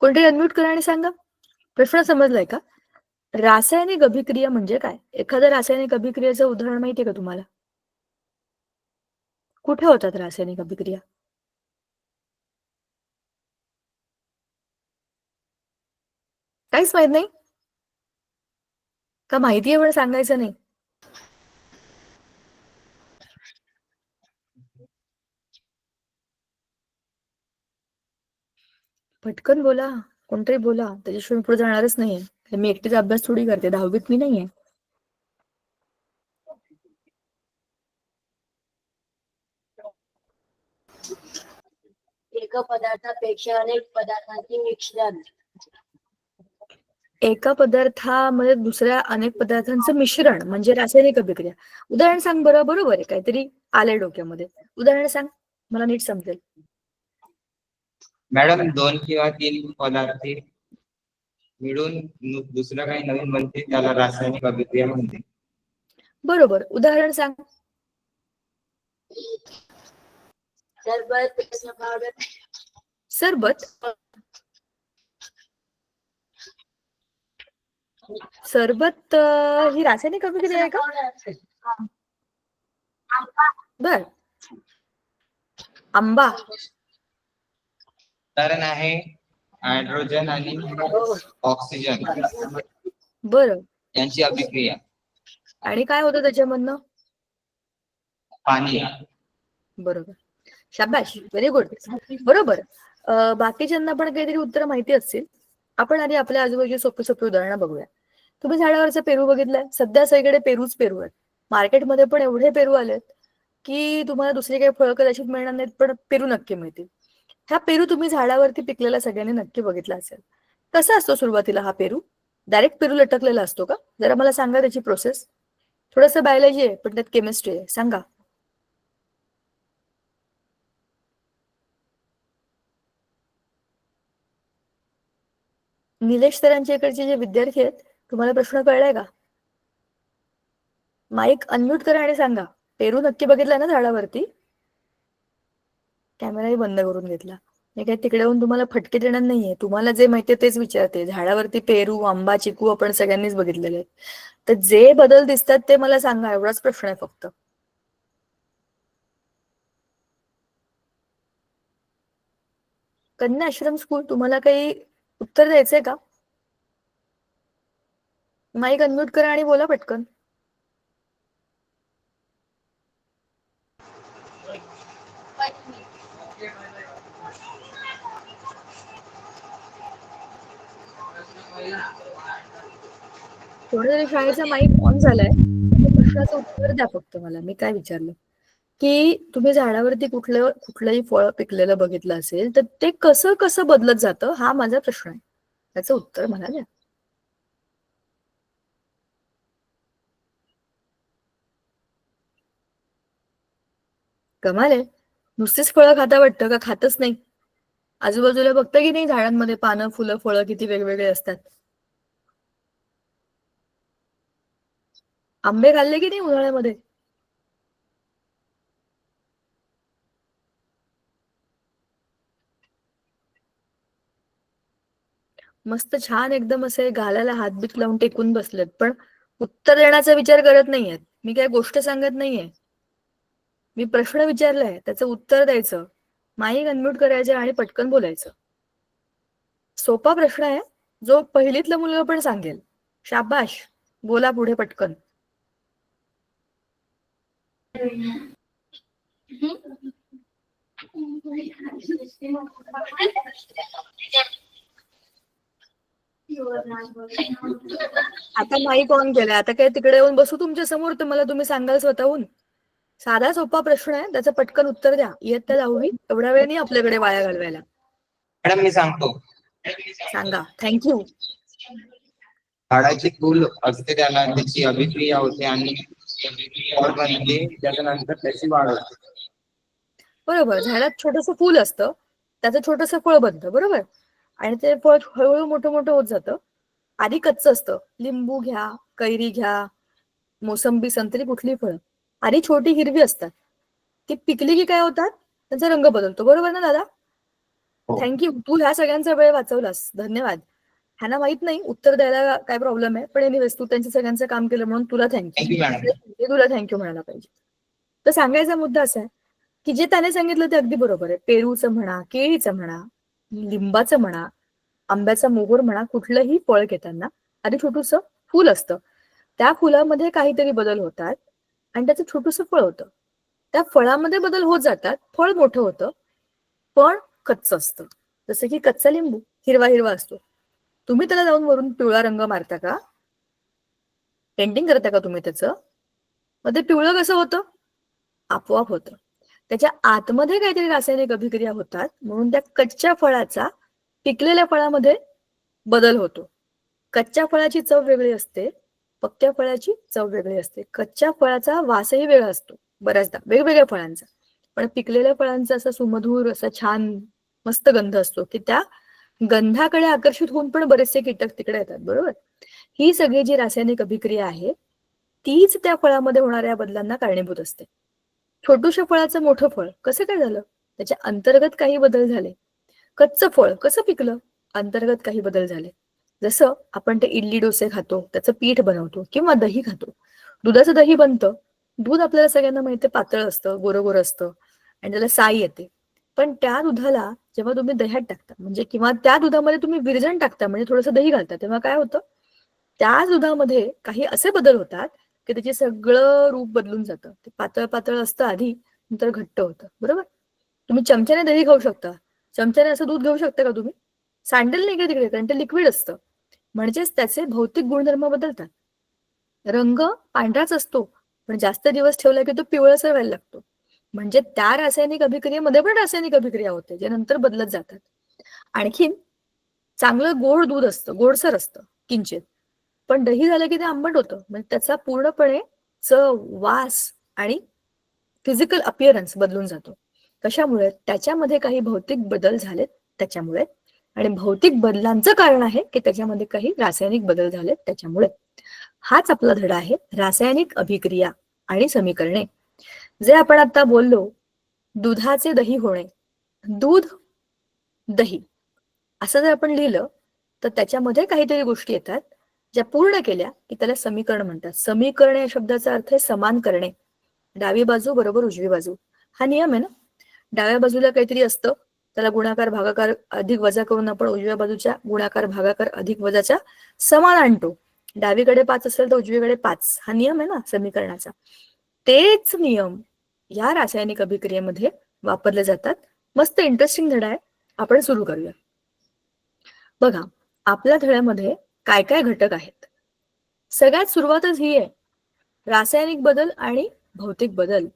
कोणतरी अनम्यूट करा आणि सांगा. प्रश्न समजलाय का? रासायनिक अभिक्रिया म्हणजे काय? एखाद्या रासायनिक अभिक्रियेचं उदाहरण माहितीये का तुम्हाला? कुठे होतात रासायनिक अभिक्रिया? काहीच माहित नाही का? माहितीये पण सांगायचं नाही? पटकन बोला, कोणतरी बोला, त्याच्याशिवाय पुढे जाणारच नाहीये. मी एकटीचा अभ्यास थोडी करते, 10वीत मी नाहीये. एका पदार्थापेक्षा अनेक पदार्थांचे मिश्रण. एका पदार्थामध्ये दुसऱ्या अनेक पदार्थांचं मिश्रण म्हणजे रासायनिक अभिक्रिया. उदाहरण सांग बरं. बरोबर आहे, काहीतरी आलंय डोक्यामध्ये. उदाहरण सांग, मला नीट समजेल. मॅडम 2 किंवा 3 पदार्थ मिळून दुसरं काही नवीन बनते, त्याला रासायनिक अभिक्रिया म्हणते. बरोबर. उदाहरण सांग. सरबत, सरबत. सरबत ही रासायनिक अभिक्रिया आहे का? बर. आंबा. कारण आहे हायड्रोजन आणि ऑक्सिजन बरं. यांची अभिक्रिया. आणि काय होतं त्याच्यामधनं? पाणी. बरोबर. शाबाश, व्हेरी गुड. बरोबर. बाकीच्यांना पण काहीतरी उत्तर माहिती असतील. आपण आधी आपल्या आजूबाजूची सोपी सोपी उदाहरणं बघूया. तुम्ही झाडावरचा पेरू बघितलाय? सध्या सगळीकडे पेरूच पेरू आहेत. मार्केटमध्ये पण एवढे पेरू आलेत की तुम्हाला दुसरी काही फळं कदाचित मिळणार नाहीत, पण पेरू नक्की मिळतील. हा पेरू तुम्ही झाडावरती पिकलेला सगळ्यांनी नक्की बघितला असेल. कसा असतो सुरुवातीला हा पेरू? डायरेक्ट पेरू लटकलेला असतो का? जरा मला सांगा त्याची प्रोसेस. थोडंसं बायोलॉजी आहे पण त्यात केमिस्ट्री आहे, सांगा. निलेश सरांच्या इकडचे जे विद्यार्थी आहेत, तुम्हाला प्रश्न कळलाय का? माईक अनम्यूट करा आणि सांगा. पेरू नक्की बघितलाय ना झाडावरती? कॅमेराही बंद करून घेतला. मी काही तिकडे येऊन तुम्हाला फटके देणार नाहीये. तुम्हाला जे माहितीये तेच विचारते. झाडावरती पेरू, आंबा, चिकू आपण सगळ्यांनीच बघितलेले आहेत. तर जे बदल दिसतात ते मला सांगा, एवढाच प्रश्न आहे फक्त. कन्या आश्रम स्कूल, तुम्हाला काही उत्तर द्यायचंय का? माईक अनम्यूट करा आणि बोला पटकन. कोणीतरी शाळेचा माईक ऑन झालाय. त्या प्रश्नाचं उत्तर द्या फक्त मला. मी काय विचारलं? की तुम्ही झाडावरती कुठलंही फळ पिकलेलं बघितलं असेल तर ते कसं कसं बदलत जातं हा माझा प्रश्न आहे. त्याचं उत्तर मला द्या. कमाल आहे. नुसतीच फळं खाता वाटतं का खातच नाही? आजूबाजूला बघता की नाही झाडांमध्ये पानं फुलं फळं किती वेगवेगळे असतात. आंबे खाल्ले की नाही उन्हाळ्यामध्ये? मस्त छान एकदम असे गालाला हातबीत लावून टेकून बसलेत, पण उत्तर देण्याचा विचार करत नाहीयेत. मी काय गोष्ट सांगत नाहीये, मी प्रश्न विचारलाय त्याचं उत्तर द्यायचं, माईक अनम्यूट करायचं आणि पटकन बोलायचं. सोपा प्रश्न आहे, जो पहिलीतला मुलगा पण सांगेल. शाबाश, बोला पुढे पटकन. आता माईक ऑन केलाय, आता काय तिकडे येऊन बसू तुमच्या समोर तर मला तुम्ही सांगाल स्वतःहून? साधा सोपा प्रश्न आहे, त्याचं पटकन उत्तर द्या. इयत्ता 10वी एवढा वेळ नाही आपल्याकडे वाया घालवायला. मॅडम मी सांगतो. सांगा. थँक्यू. झाडाची फूल असते त्याला त्याची अभिक्रिया होते आणि फळ बनते त्याच्यानंतर त्याची वाढ होते. बरोबर. झाडात छोटंसं फूल असतं, त्याचं छोटंसं फळ बनतं, बरोबर. आणि ते फळ हळूहळू मोठं मोठं होत जातं. आधी कच्चं असतं. लिंबू घ्या, कैरी घ्या, मोसंबी, संत्री, कुठली फळं आधी छोटी हिरवी असतात. ती पिकली की काय होतात, त्यांचा रंग बदलतो, बरोबर ना दादा? हो. थँक्यू. तू ह्या सगळ्यांचा वेळ वाचवलास, धन्यवाद. ह्यांना माहित नाही उत्तर द्यायला काय प्रॉब्लेम आहे, पण एनिवेज तू त्यांच्या सगळ्यांचं काम केलं म्हणून तुला थँक्यू. Thank you madam. तुला थँक्यू म्हणायला पाहिजे. तर सांगायचा मुद्दा असा आहे की जे त्याने सांगितलं ते अगदी बरोबर आहे. पेरूचं म्हणा, केळीचं म्हणा, लिंबाचं म्हणा, आंब्याचा मोहर म्हणा, कुठलंही फळ घेताना आधी छोटूसं फूल असतं. त्या फुलामध्ये काहीतरी बदल होतात आणि त्याचं छोटूसं फळ होतं. त्या फळामध्ये बदल होत जातात, फळ मोठं होतं, पण कच्चं असतं. जसं की कच्चा लिंबू हिरवा हिरवा असतो. तुम्ही त्याला जाऊन वरून पिवळा रंग मारता का? पेंटिंग करता का तुम्ही त्याचं? मग ते पिवळं कसं होतं? आपोआप होतं. त्याच्या आतमध्ये काहीतरी रासायनिक अभिक्रिया होतात, म्हणून त्या कच्च्या फळाचा पिकलेल्या फळामध्ये बदल होतो. कच्च्या फळाची चव वेगळी असते, पक्क्या फळाची चव वेगळी असते. कच्च्या फळाचा वासही वेगळा असतो बऱ्याचदा, वेगवेगळ्या फळांचा. पण पिकलेल्या फळांचा असा सुमधूर असा छान मस्त गंध असतो की त्या गंधाकडे आकर्षित होऊन पण बरेचसे कीटक तिकडे येतात, बरोबर. ही सगळी जी रासायनिक अभिक्रिया आहे तीच त्या फळामध्ये होणाऱ्या बदलांना कारणीभूत असते. छोटूशा फळाचं मोठं फळ कसं काय झालं? त्याच्या अंतर्गत काही बदल झाले. कच्चं फळ कसं पिकलं? अंतर्गत काही बदल झाले. जसं आपण ते इडली डोसे खातो, त्याचं पीठ बनवतो किंवा दही खातो. दुधाचं दही बनतं. दूध आपल्याला सगळ्यांना माहिती पातळ असतं, गोरं असतं आणि त्याला साई येते. पण त्या दुधाला जेव्हा तुम्ही दह्यात टाकता म्हणजे किंवा त्या दुधामध्ये तुम्ही विरजण टाकता म्हणजे थोडंसं दही घालता, तेव्हा काय होतं? त्या दुधामध्ये काही असे बदल होतात की त्याचे सगळं रूप बदलून जातं. ते पातळ पातळ असतं आधी, नंतर घट्ट होतं, बरोबर. तुम्ही चमच्याने दही खाऊ शकता, चमच्याने असं दूध घेऊ शकता का तुम्ही? सांडेल नाही का तिकडे, कारण ते लिक्विड असतं. म्हणजेच त्याचे भौतिक गुणधर्म बदलतात. रंग पांढराच असतो, पण जास्त दिवस ठेवला की तो पिवळसर व्हायला लागतो. म्हणजे त्या रासायनिक अभिक्रियेमध्ये पण रासायनिक अभिक्रिया होते, जे नंतर बदलत जातात. आणखीन चांगलं गोड दूध असतं, गोडसर असतं किंचित, पण दही झालं की ते आंबट होतं. म्हणजे त्याचा पूर्णपणे चव, वास आणि फिजिकल अपिअरन्स बदलून जातो. कशामुळे? त्याच्यामध्ये काही भौतिक बदल झालेत त्याच्यामुळे. आणि भौतिक बदलांचं कारण आहे की त्याच्यामध्ये काही रासायनिक बदल झालेत त्याच्यामुळे. हाच आपला धडा आहे, रासायनिक अभिक्रिया आणि समीकरणे. जे आपण आता बोललो, दुधाचे दही होणे, दूध दही असं जर आपण लिहिलं तर त्याच्यामध्ये काहीतरी गोष्टी येतात ज्या पूर्ण केल्या की त्याला समीकरण म्हणतात. समीकरण या शब्दाचा अर्थ आहे समान करणे. डावी बाजू बरोबर उजवी बाजू, हा नियम आहे ना. डाव्या बाजूला काहीतरी असतं, त्याला गुणाकार भागाकार अधिक वजा करून आपण उजव्या बाजूच्या गुणाकार भागाकार अधिक वजाच्या समान आणतो. डावीकडे 5 असेल तर उजवीकडे 5, हा नियम आहे ना समीकरणाचा. तेच नियम या रासायनिक अभिक्रियेमध्ये वापरले जातात. मस्त इंटरेस्टिंग धडा आहे, आपण सुरू करूया. बघा, आपल्या धड्यामध्ये काय काय घटक आहेत. सगळ्यात सुरुवातच ही आहे, रासायनिक बदल आणि भौतिक बदल.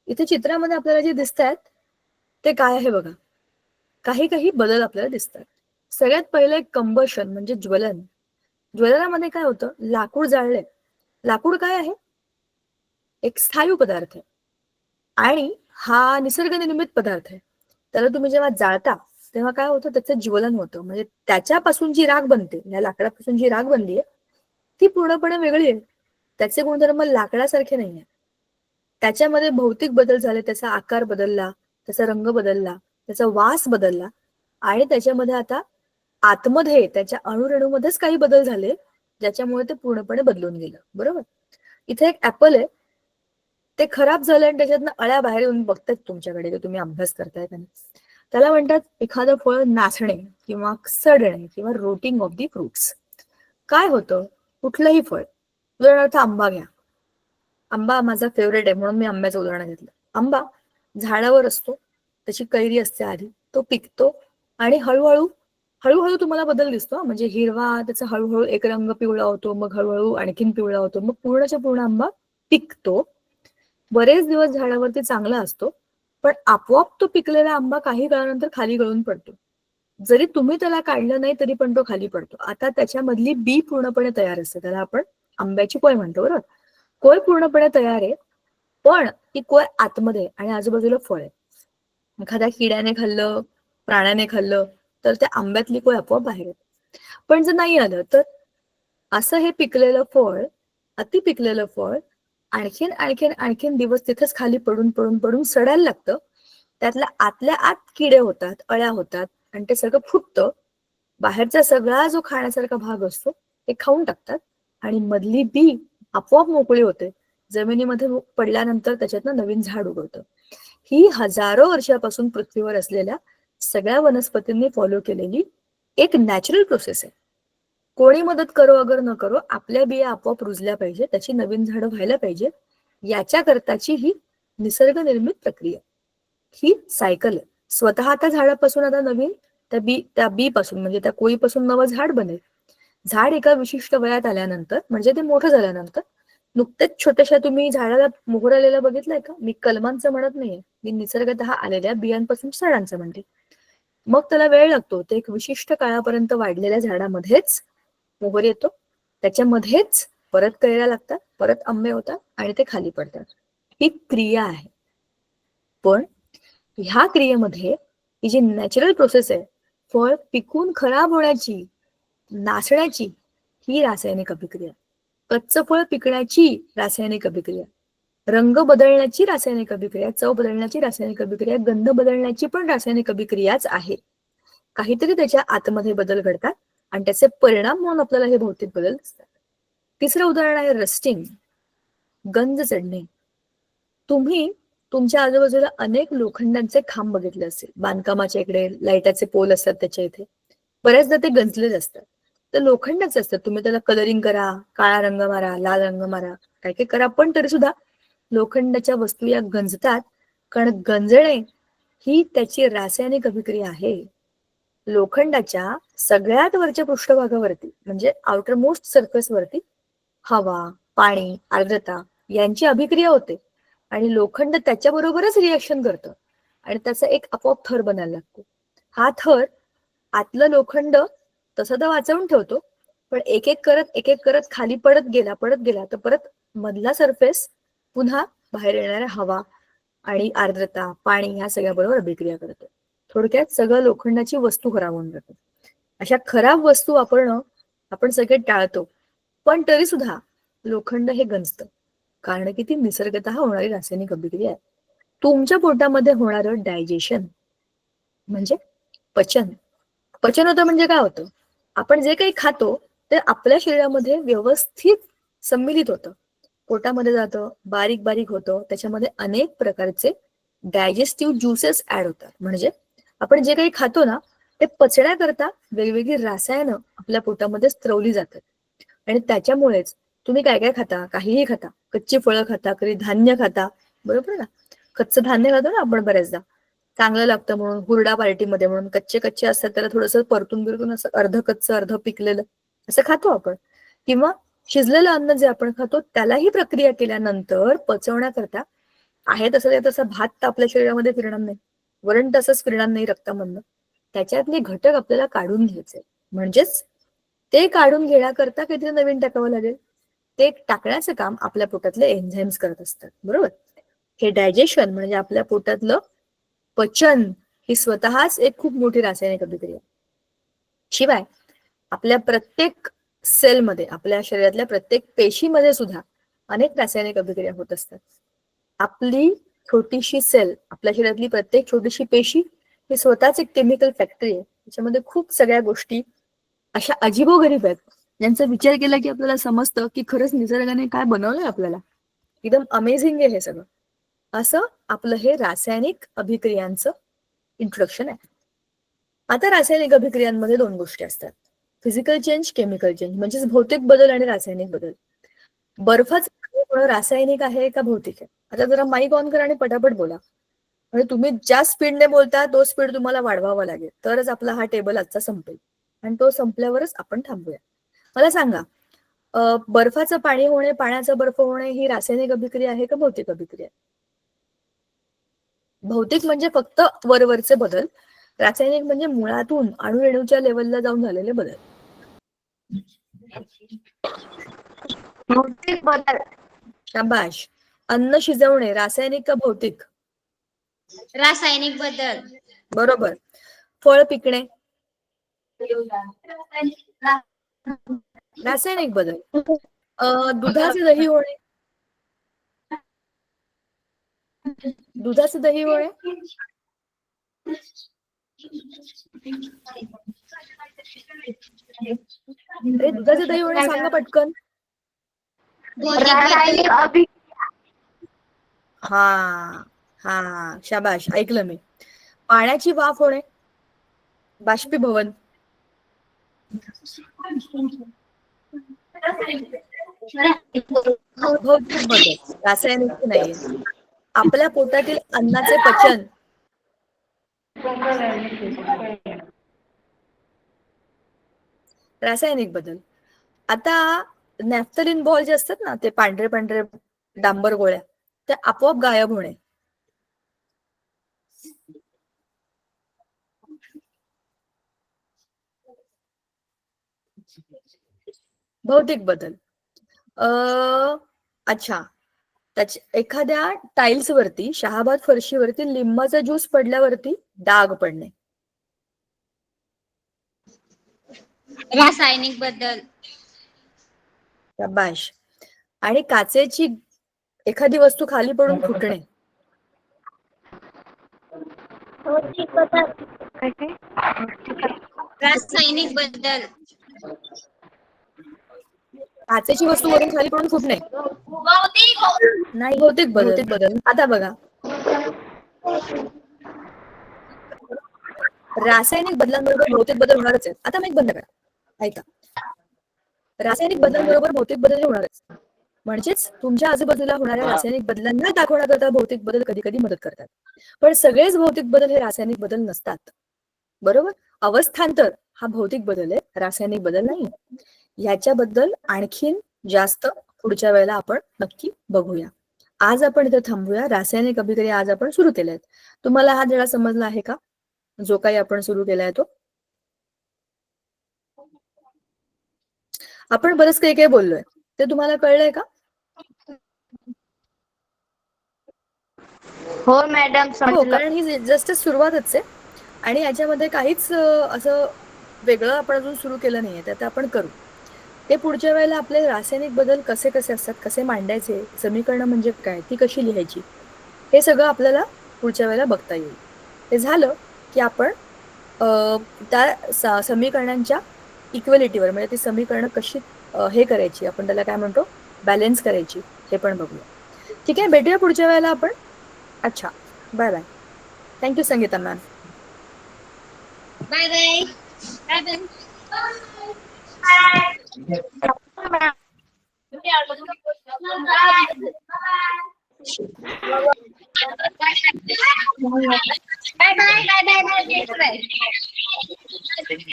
इथे चित्रामध्ये आपल्याला जे दिसत आहेत ते काय आहे बघा. काही काही बदल आपल्याला दिसतात. सगळ्यात पहिलं एक कंबशन म्हणजे ज्वलन. ज्वलनामध्ये काय होतं, लाकूड जाळले. लाकूड काय आहे, एक स्थायू पदार्थ आहे आणि हा निसर्गनिर्मित पदार्थ आहे. त्याला तुम्ही जेव्हा जाळता तेव्हा काय होतं, त्याचं ज्वलन होतं. म्हणजे त्याच्यापासून जी राख बनते, या लाकडापासून जी राख बनली आहे ती पूर्णपणे वेगळी आहे. त्याचे गुणधर्म लाकडासारखे नाहीये. त्याच्यामध्ये भौतिक बदल झाले, त्याचा आकार बदलला, त्याचा रंग बदलला, त्याचा वास बदलला आणि त्याच्यामध्ये आता आतमध्ये त्याच्या अणुरेणूमध्येच काही बदल झाले ज्याच्यामुळे ते पूर्णपणे बदलून गेलं. बरोबर. इथे एक ऍपल आहे, ते खराब झालं आणि त्याच्यातनं अळ्या बाहेर येऊन बघतात तुमच्याकडे, की तुम्ही अभ्यास करताय का नाही. त्याला म्हणतात एखादं फळ नासणे किंवा सडणे किंवा रोटिंग ऑफ दी फ्रुट्स. काय होतं, कुठलंही फळ, उदाहरणार्थ आंबा घ्या. आंबा माझा फेवरेट आहे म्हणून मी आंब्याचं उदाहरण घेतलं. आंबा झाडावर असतो, त्याची कैरी असते आधी, तो पिकतो आणि हळूहळू हळूहळू तुम्हाला बदल दिसतो. म्हणजे हिरवा, त्याचा हळूहळू एक रंग पिवळा होतो, मग हळूहळू आणखीन पिवळा होतो, मग पूर्णच्या पूर्ण आंबा पिकतो. बरेच दिवस झाडावरती चांगला असतो, पण आपोआप तो पिकलेला आंबा काही काळानंतर खाली गळून पडतो. जरी तुम्ही त्याला काढलं नाही तरी पण तो खाली पडतो. आता त्याच्यामधली बी पूर्णपणे तयार असते, त्याला आपण आंब्याची कोय म्हणतो. बरोबर. कोय पूर्णपणे तयार आहे, पण ती कोय आतमध्ये आणि आजूबाजूला फळ आहे. एखाद्या किड्याने खाल्लं, प्राण्याने खाल्लं तर त्या आंब्यातली कोय आपोआप बाहेर येते. पण जर नाही आलं तर असं हे पिकलेलं फळ, अति पिकलेलं फळ आणखीन आणखीन आणखीन दिवस तिथेच खाली पडून पडून पडून सडायला लागतं. त्यातल्या आतल्या आत किडे होतात, अळ्या होतात आणि ते सगळं फुटतं. बाहेरचा सगळा जो खाण्यासारखा भाग असतो ते खाऊन टाकतात आणि मधली बी आपोआप मोकळी होते. जमिनीमध्ये पडल्यानंतर त्याच्यातनं नवीन झाड उगवतं. ही हजारो वर्षापासून पृथ्वीवर असलेल्या सगळ्या वनस्पतींनी फॉलो केलेली एक नॅचरल प्रोसेस आहे. कोणी मदत करो अगर न करो, आपल्या बिया आपोआप रुजल्या पाहिजे, त्याची नवीन झाडं व्हायला पाहिजे, याच्या करताची ही निसर्गनिर्मित प्रक्रिया, ही सायकल आहे. स्वतः त्या झाडापासून आता नवीन त्या बी पासून म्हणजे त्या कोळीपासून नवं झाड बनेल. झाड एका विशिष्ट वयात आल्यानंतर म्हणजे ते मोठं झाल्यानंतर, नुकतेच छोट्याशा तुम्ही झाडाला मोहर आलेला बघितलंय का? मी कलमांचं म्हणत नाहीये, मी निसर्गतः आलेल्या बियांपासून सडांचं म्हणते. मग त्याला वेळ लागतो, ते एक विशिष्ट काळापर्यंत वाढलेल्या झाडामध्येच मोहर येतो, त्याच्यामध्येच परत कैऱ्या लागतात, परत आंबे होतात आणि ते खाली पडतात. ही क्रिया आहे. पण ह्या क्रियेमध्ये ही जी नॅचरल प्रोसेस आहे, फळ पिकून खराब होण्याची, नासण्याची, ही रासायनिक अभिक्रिया. कच्चं फळ पिकण्याची रासायनिक अभिक्रिया, रंग बदलण्याची रासायनिक अभिक्रिया, चव बदलण्याची रासायनिक अभिक्रिया, गंध बदलण्याची पण रासायनिक अभिक्रियाच आहे. काहीतरी त्याच्या आतमध्ये बदल घडतात आणि त्याचे परिणाम म्हणून आपल्याला हे भौतिक बदल दिसतात. तिसरं उदाहरण आहे रस्टिंग, गंज चढणे. तुम्ही तुमच्या आजूबाजूला अनेक लोखंडांचे खांब बघितले असेल, बांधकामाच्या इकडे लाईटाचे पोल असतात त्याच्या इथे, बऱ्याचदा ते गंजलेले असतात. तर लोखंडाचे असतात, तुम्ही त्याला कलरिंग करा, काळा रंग मारा, लाल रंग मारा, काय काय करा, पण तरी सुद्धा लोखंडाच्या वस्तू या गंजतात. कारण गंजणे ही त्याची रासायनिक अभिक्रिया आहे. लोखंडाच्या सगळ्यात वरच्या पृष्ठभागावरती म्हणजे आउटर मोस्ट सरफेस वरती हवा, पाणी, आर्द्रता यांची अभिक्रिया होते आणि लोखंड त्याच्याबरोबरच रिॲक्शन करतं आणि त्याचा एक आपोआप थर बनायला लागतो. हा थर आतलं लोखंड तसं तर वाचवून ठेवतो, पण एक एक करत खाली पडत गेला तर परत मधला सरफेस पुन्हा बाहेर येणाऱ्या हवा आणि आर्द्रता, पाणी ह्या सगळ्याबरोबर अभिक्रिया करतो. थोडक्यात सगळं लोखंडाची वस्तू खराब होऊन जाते. अशा खराब वस्तू वापरणं आपण सगळे टाळतो, पण तरी सुद्धा लोखंड हे गंजतं, कारण की ती निसर्गतः होणारी रासायनिक अभिक्रिया आहे. तुमच्या पोटामध्ये होणारं डायजेशन म्हणजे पचन. पचन होतं म्हणजे काय होतं, आपण जे काही खातो ते आपल्या शरीरामध्ये व्यवस्थित सम्मिलित होतं, पोटामध्ये जातं, बारीक बारीक होतं, त्याच्यामध्ये अनेक प्रकारचे डायजेस्टिव्ह ज्युसेस ऍड होतात. म्हणजे आपण जे काही खातो ना, ते पचण्याकरता वेगवेगळी रसायनं आपल्या पोटामध्ये स्त्रवली जातात आणि त्याच्यामुळेच तुम्ही काय काय खाता, काहीही खाता, कच्ची फळं खाता, कधी धान्य खाता, बरोबर ना. कच्चं धान्य खातो ना आपण बऱ्याचदा, चांगलं लागतं म्हणून, हुरडा पार्टीमध्ये म्हणून कच्चे कच्चे असतात त्याला थोडंसं परतून बिरतून असं अर्ध कच्चं अर्ध पिकलेलं असं खातो आपण. किंवा शिजलेलं अन्न जे आपण खातो त्यालाही प्रक्रिया केल्यानंतर पचवण्याकरता आहे तसं ते तसं भात तर आपल्या शरीरामध्ये फिरणार नाही, वरण तसंच फिरणार नाही रक्तामधनं. त्याच्यातले घटक आपल्याला काढून घ्यायचे, म्हणजेच ते काढून घेण्याकरता काहीतरी नवीन टाकावं लागेल. ते टाकण्याचं काम आपल्या पोटातले एन्झाईम्स करत असतात, बरोबर. हे डायजेशन म्हणजे आपल्या पोटातलं पचन ही स्वतःच एक खूप मोठी रासायनिक अभिक्रिया. शिवाय आपल्या प्रत्येक सेलमध्ये, आपल्या शरीरातल्या प्रत्येक पेशीमध्ये सुद्धा अनेक रासायनिक अभिक्रिया होत असतात. आपली छोटीशी सेल, आपल्या शरीरातली प्रत्येक छोटीशी पेशी ही स्वतःच एक केमिकल फॅक्टरी आहे. त्याच्यामध्ये खूप सगळ्या गोष्टी अशा अजीबोगरीब आहेत, ज्यांचा विचार केला की आपल्याला समजतं की खरंच निसर्गाने काय बनवलंय आपल्याला. एकदम अमेझिंग आहे हे सगळं. असं आपलं हे रासायनिक अभिक्रियांचं इंट्रोडक्शन आहे. आता रासायनिक अभिक्रियांमध्ये दोन गोष्टी असतात, फिजिकल चेंज, केमिकल चेंज, म्हणजेच भौतिक बदल आणि रासायनिक बदल. बर्फाचं रासायनिक आहे का भौतिक आहे? आता जरा माईक ऑन करा आणि पटापट बोला, म्हणजे तुम्ही ज्या स्पीडने बोलता तो स्पीड तुम्हाला वाढवावा लागेल, तरच आपला हा टेबल आजचा संपेल, आणि तो संपल्यावरच आपण थांबूया. मला सांगा, बर्फाचं पाणी होणे, पाण्याचं बर्फ होणे ही रासायनिक अभिक्रिया आहे का भौतिक अभिक्रिया? भौतिक म्हणजे फक्त वरवरचे बदल, रासायनिक म्हणजे मुळातून अणुरेणूच्या लेवलला जाऊन झालेले बदल. भौतिक बदल. शाबाश. अन्न शिजवणे रासायनिक का भौतिक? रासायनिक बदल. बरोबर. फळ पिकणे रासायनिक बदल. दुधाचे दही होणे, दुधाचे दही होणे अरे दुधाचे दही होणे सांगा पटकन. रासायनिक अभिक्रिया. हा हा शाबाश, ऐकलं मी. पाण्याची वाफ होणे, बाष्पीभवन भौतिक बदल, रासायनिक नाहीये. आपल्या पोटातील अन्नाचे पचन रासायनिक बदल. आता नॅफ्थलिन बॉल जे असतात ना, ते पांढरे पांढरे डांबर गोळ्या, त्या आपोआप गायब होणे भौतिक बदल. अच्छा, एखाद्या टाइल्स वरती, शहाबाद फरशीवरती लिंबाचा ज्यूस पडल्यावरती डाग पडणे रासायनिक बदल. शाबाश. आणि काचेची एखादी वस्तू खाली पडून फुटणे भौतिक बदल. रासायनिक बदल. काचेची वस्तू वरून खाली पडून फुटणे नाही, भौतिक बदल. भौतिक बदल. आता बघा, रासायनिक बदलांबरोबर भौतिक बदल होणारच आहेत. आता मी बंद करा, ऐका. रासायनिक बदलांबरोबर भौतिक बदल होणारच, म्हणजेच तुमच्या आजूबाजूला होणाऱ्या रासायनिक बदलांना दाखवण्याकरता भौतिक बदल कधी कधी मदत करतात. पण सगळेच भौतिक बदल हे रासायनिक बदल नसतात, बरोबर. अवस्थांतर हा भौतिक बदल आहे, रासायनिक बदल नाही. ह्याच्याबद्दल आणखीन जास्त पुढच्या वेळेला आपण नक्की बघूया. आज आपण इथे थांबूया. रासायनिक अभिक्रिया आज आपण सुरू केल्या आहेत. तुम्हाला हा धडा समजला आहे का, जो काही आपण सुरू केलाय तो? आपण बरंच काही काही बोललोय, ते तुम्हाला कळलंय का? हो मॅडम, हो, समजलं. कारण ही जस्ट सुरुवातच आहे आणि याच्यामध्ये काहीच असं वेगळं आपण अजून सुरू केलं नाहीये. ते आता आपण करू. ते पुढच्या वेळेला आपले रासायनिक बदल कसे कसे असतात, कसे मांडायचे, समीकरणं म्हणजे काय, ती कशी लिहायची, हे सगळं आपल्याला पुढच्या वेळेला बघता येईल. ते झालं की आपण त्या समीकरणांच्या इक्वेलिटीवर, म्हणजे ती समीकरणं कशी हे करायची, आपण त्याला काय म्हणतो, बॅलन्स करायची, हे पण बघूया. ठीक आहे, भेटूया पुढच्या वेळेला आपण. अच्छा, bye bye. Thank you Sangeeta ma'am. Bye bye. Bye bye. Bye bye. Bye bye.